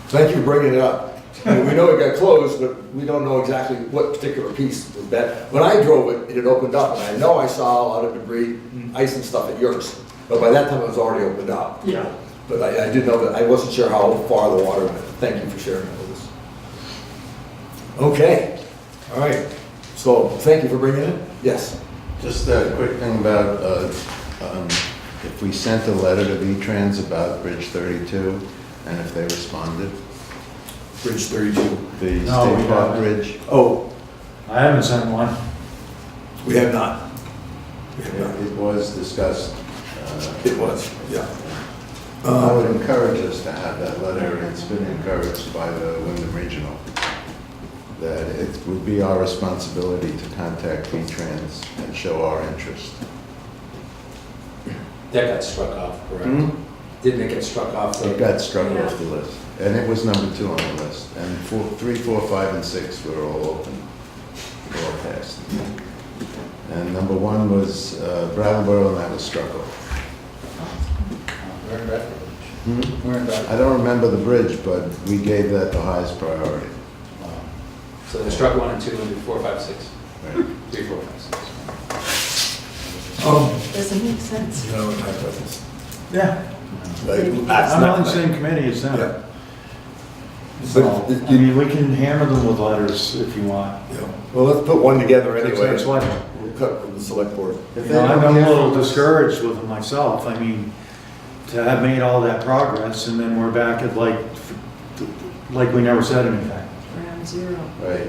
Thank you for bringing it up. I mean, we know it got closed, but we don't know exactly what particular piece was bad. When I drove it, it had opened up, and I know I saw a lot of debris, ice and stuff at yours. But by that time, it was already opened up. Yeah. But I did know that, I wasn't sure how far the water went. Thank you for sharing that with us. Okay, all right. So, thank you for bringing it. Yes. Just a quick thing about, if we sent a letter to V-Trans about Bridge 32, and if they responded. Bridge 32. The No, we State Park haven't. Bridge. Oh, I haven't sent one. we have not. We have not. It was discussed. It was, yeah. I would encourage us to have that letter, and it's been encouraged by the Wyndham Regional, that it would be our responsibility to contact V-Trans and show our interest. That got struck off, correct? Didn't it get struck off? It got struck off the list, and it was number 2 on the list, and 3, 4, 5, and 6 were all open, all passed. And number 1 was Brattleboro, and that was struck off. We're in Bradford. We're in Bradford. I don't remember the bridge, but we gave that the highest priority. So they struck 1 and 2 and 4, 5, 6. Right. 3, 4, 5, 6. Doesn't make sense. You know, we talked about this. Yeah. I'm on the same committee as them. Yeah. So, I mean, we can hammer them with letters if you want. Yeah. Well, let's put one together anyway. That's what, We'll cut from the select board. I'm a little discouraged with them myself. I mean, to have made all that progress and then we're back at like we never said anything. Around zero. Right.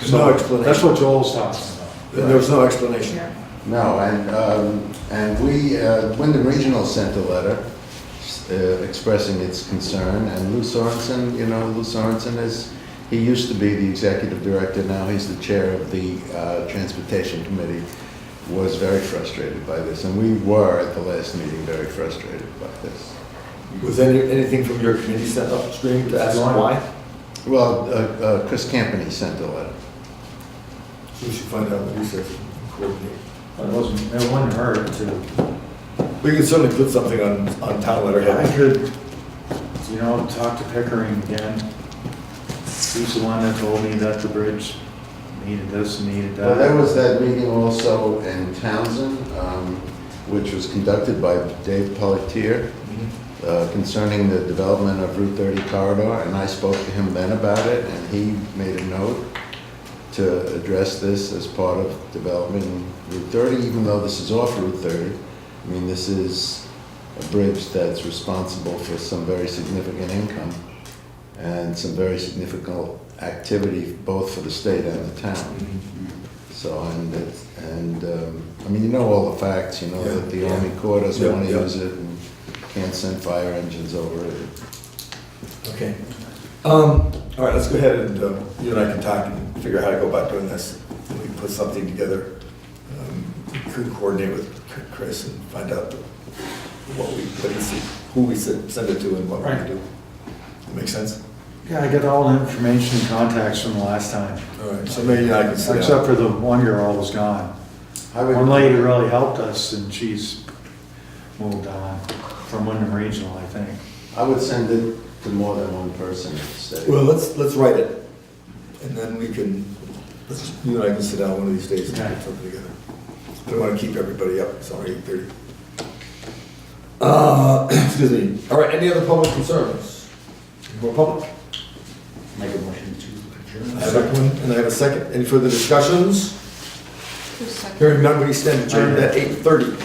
No So explanation. that's what Joel's talking about. There was no explanation. No, and we, Wyndham Regional sent a letter expressing its concern, and Lou Sorensen, Lou Sorensen he used to be the executive director, now he's the chair of the Transportation Committee, was very frustrated by this, and we were at the last meeting very frustrated by this. Was anything from your committee sent upstream to ask why? Well, Chris Campany sent a letter. We should find out what he says and coordinate. It wouldn't hurt to, We can certainly put something on town letterhead. I could, talk to Pickering again. He's the one that told me that the bridge needed this and needed that. Well, there was that meeting also in Townsend, which was conducted by Dave Pelletier, concerning the development of Route 30 corridor, and I spoke to him then about it, and he made a note to address this as part of developing Route 30, even though this is off Route 30. I mean, this is a bridge that's responsible for some very significant income and some very significant activity, both for the state and the town. So, I mean, all the facts, that the Army Corps doesn't want to use it and can't send fire engines over it. Okay. All right, let's go ahead and you and I can talk and figure out how to go about doing this. We can put something together. We could coordinate with Chris and find out what we, let me see, who we send it to and what we Right. do. That make sense? Yeah, I got all the information and contacts from the last time, All right, so maybe I can sit except down. for the one-year-old was gone. One lady really helped us, and she's moved on from Wyndham Regional, I think. I would send it to more than one person instead. Well, let's write it, and then we can, you and I can sit down one of these days and Okay. put something together. I don't want to keep everybody up, it's already 8:30. Excuse me, all right, any other public concerns? More public? Make a motion to I have one, and I have a second. Any further discussions? Hearing none, we stand adjourned at 8:30.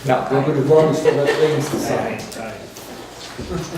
Now, don't get me wrong, we still have things to sign. adjourn.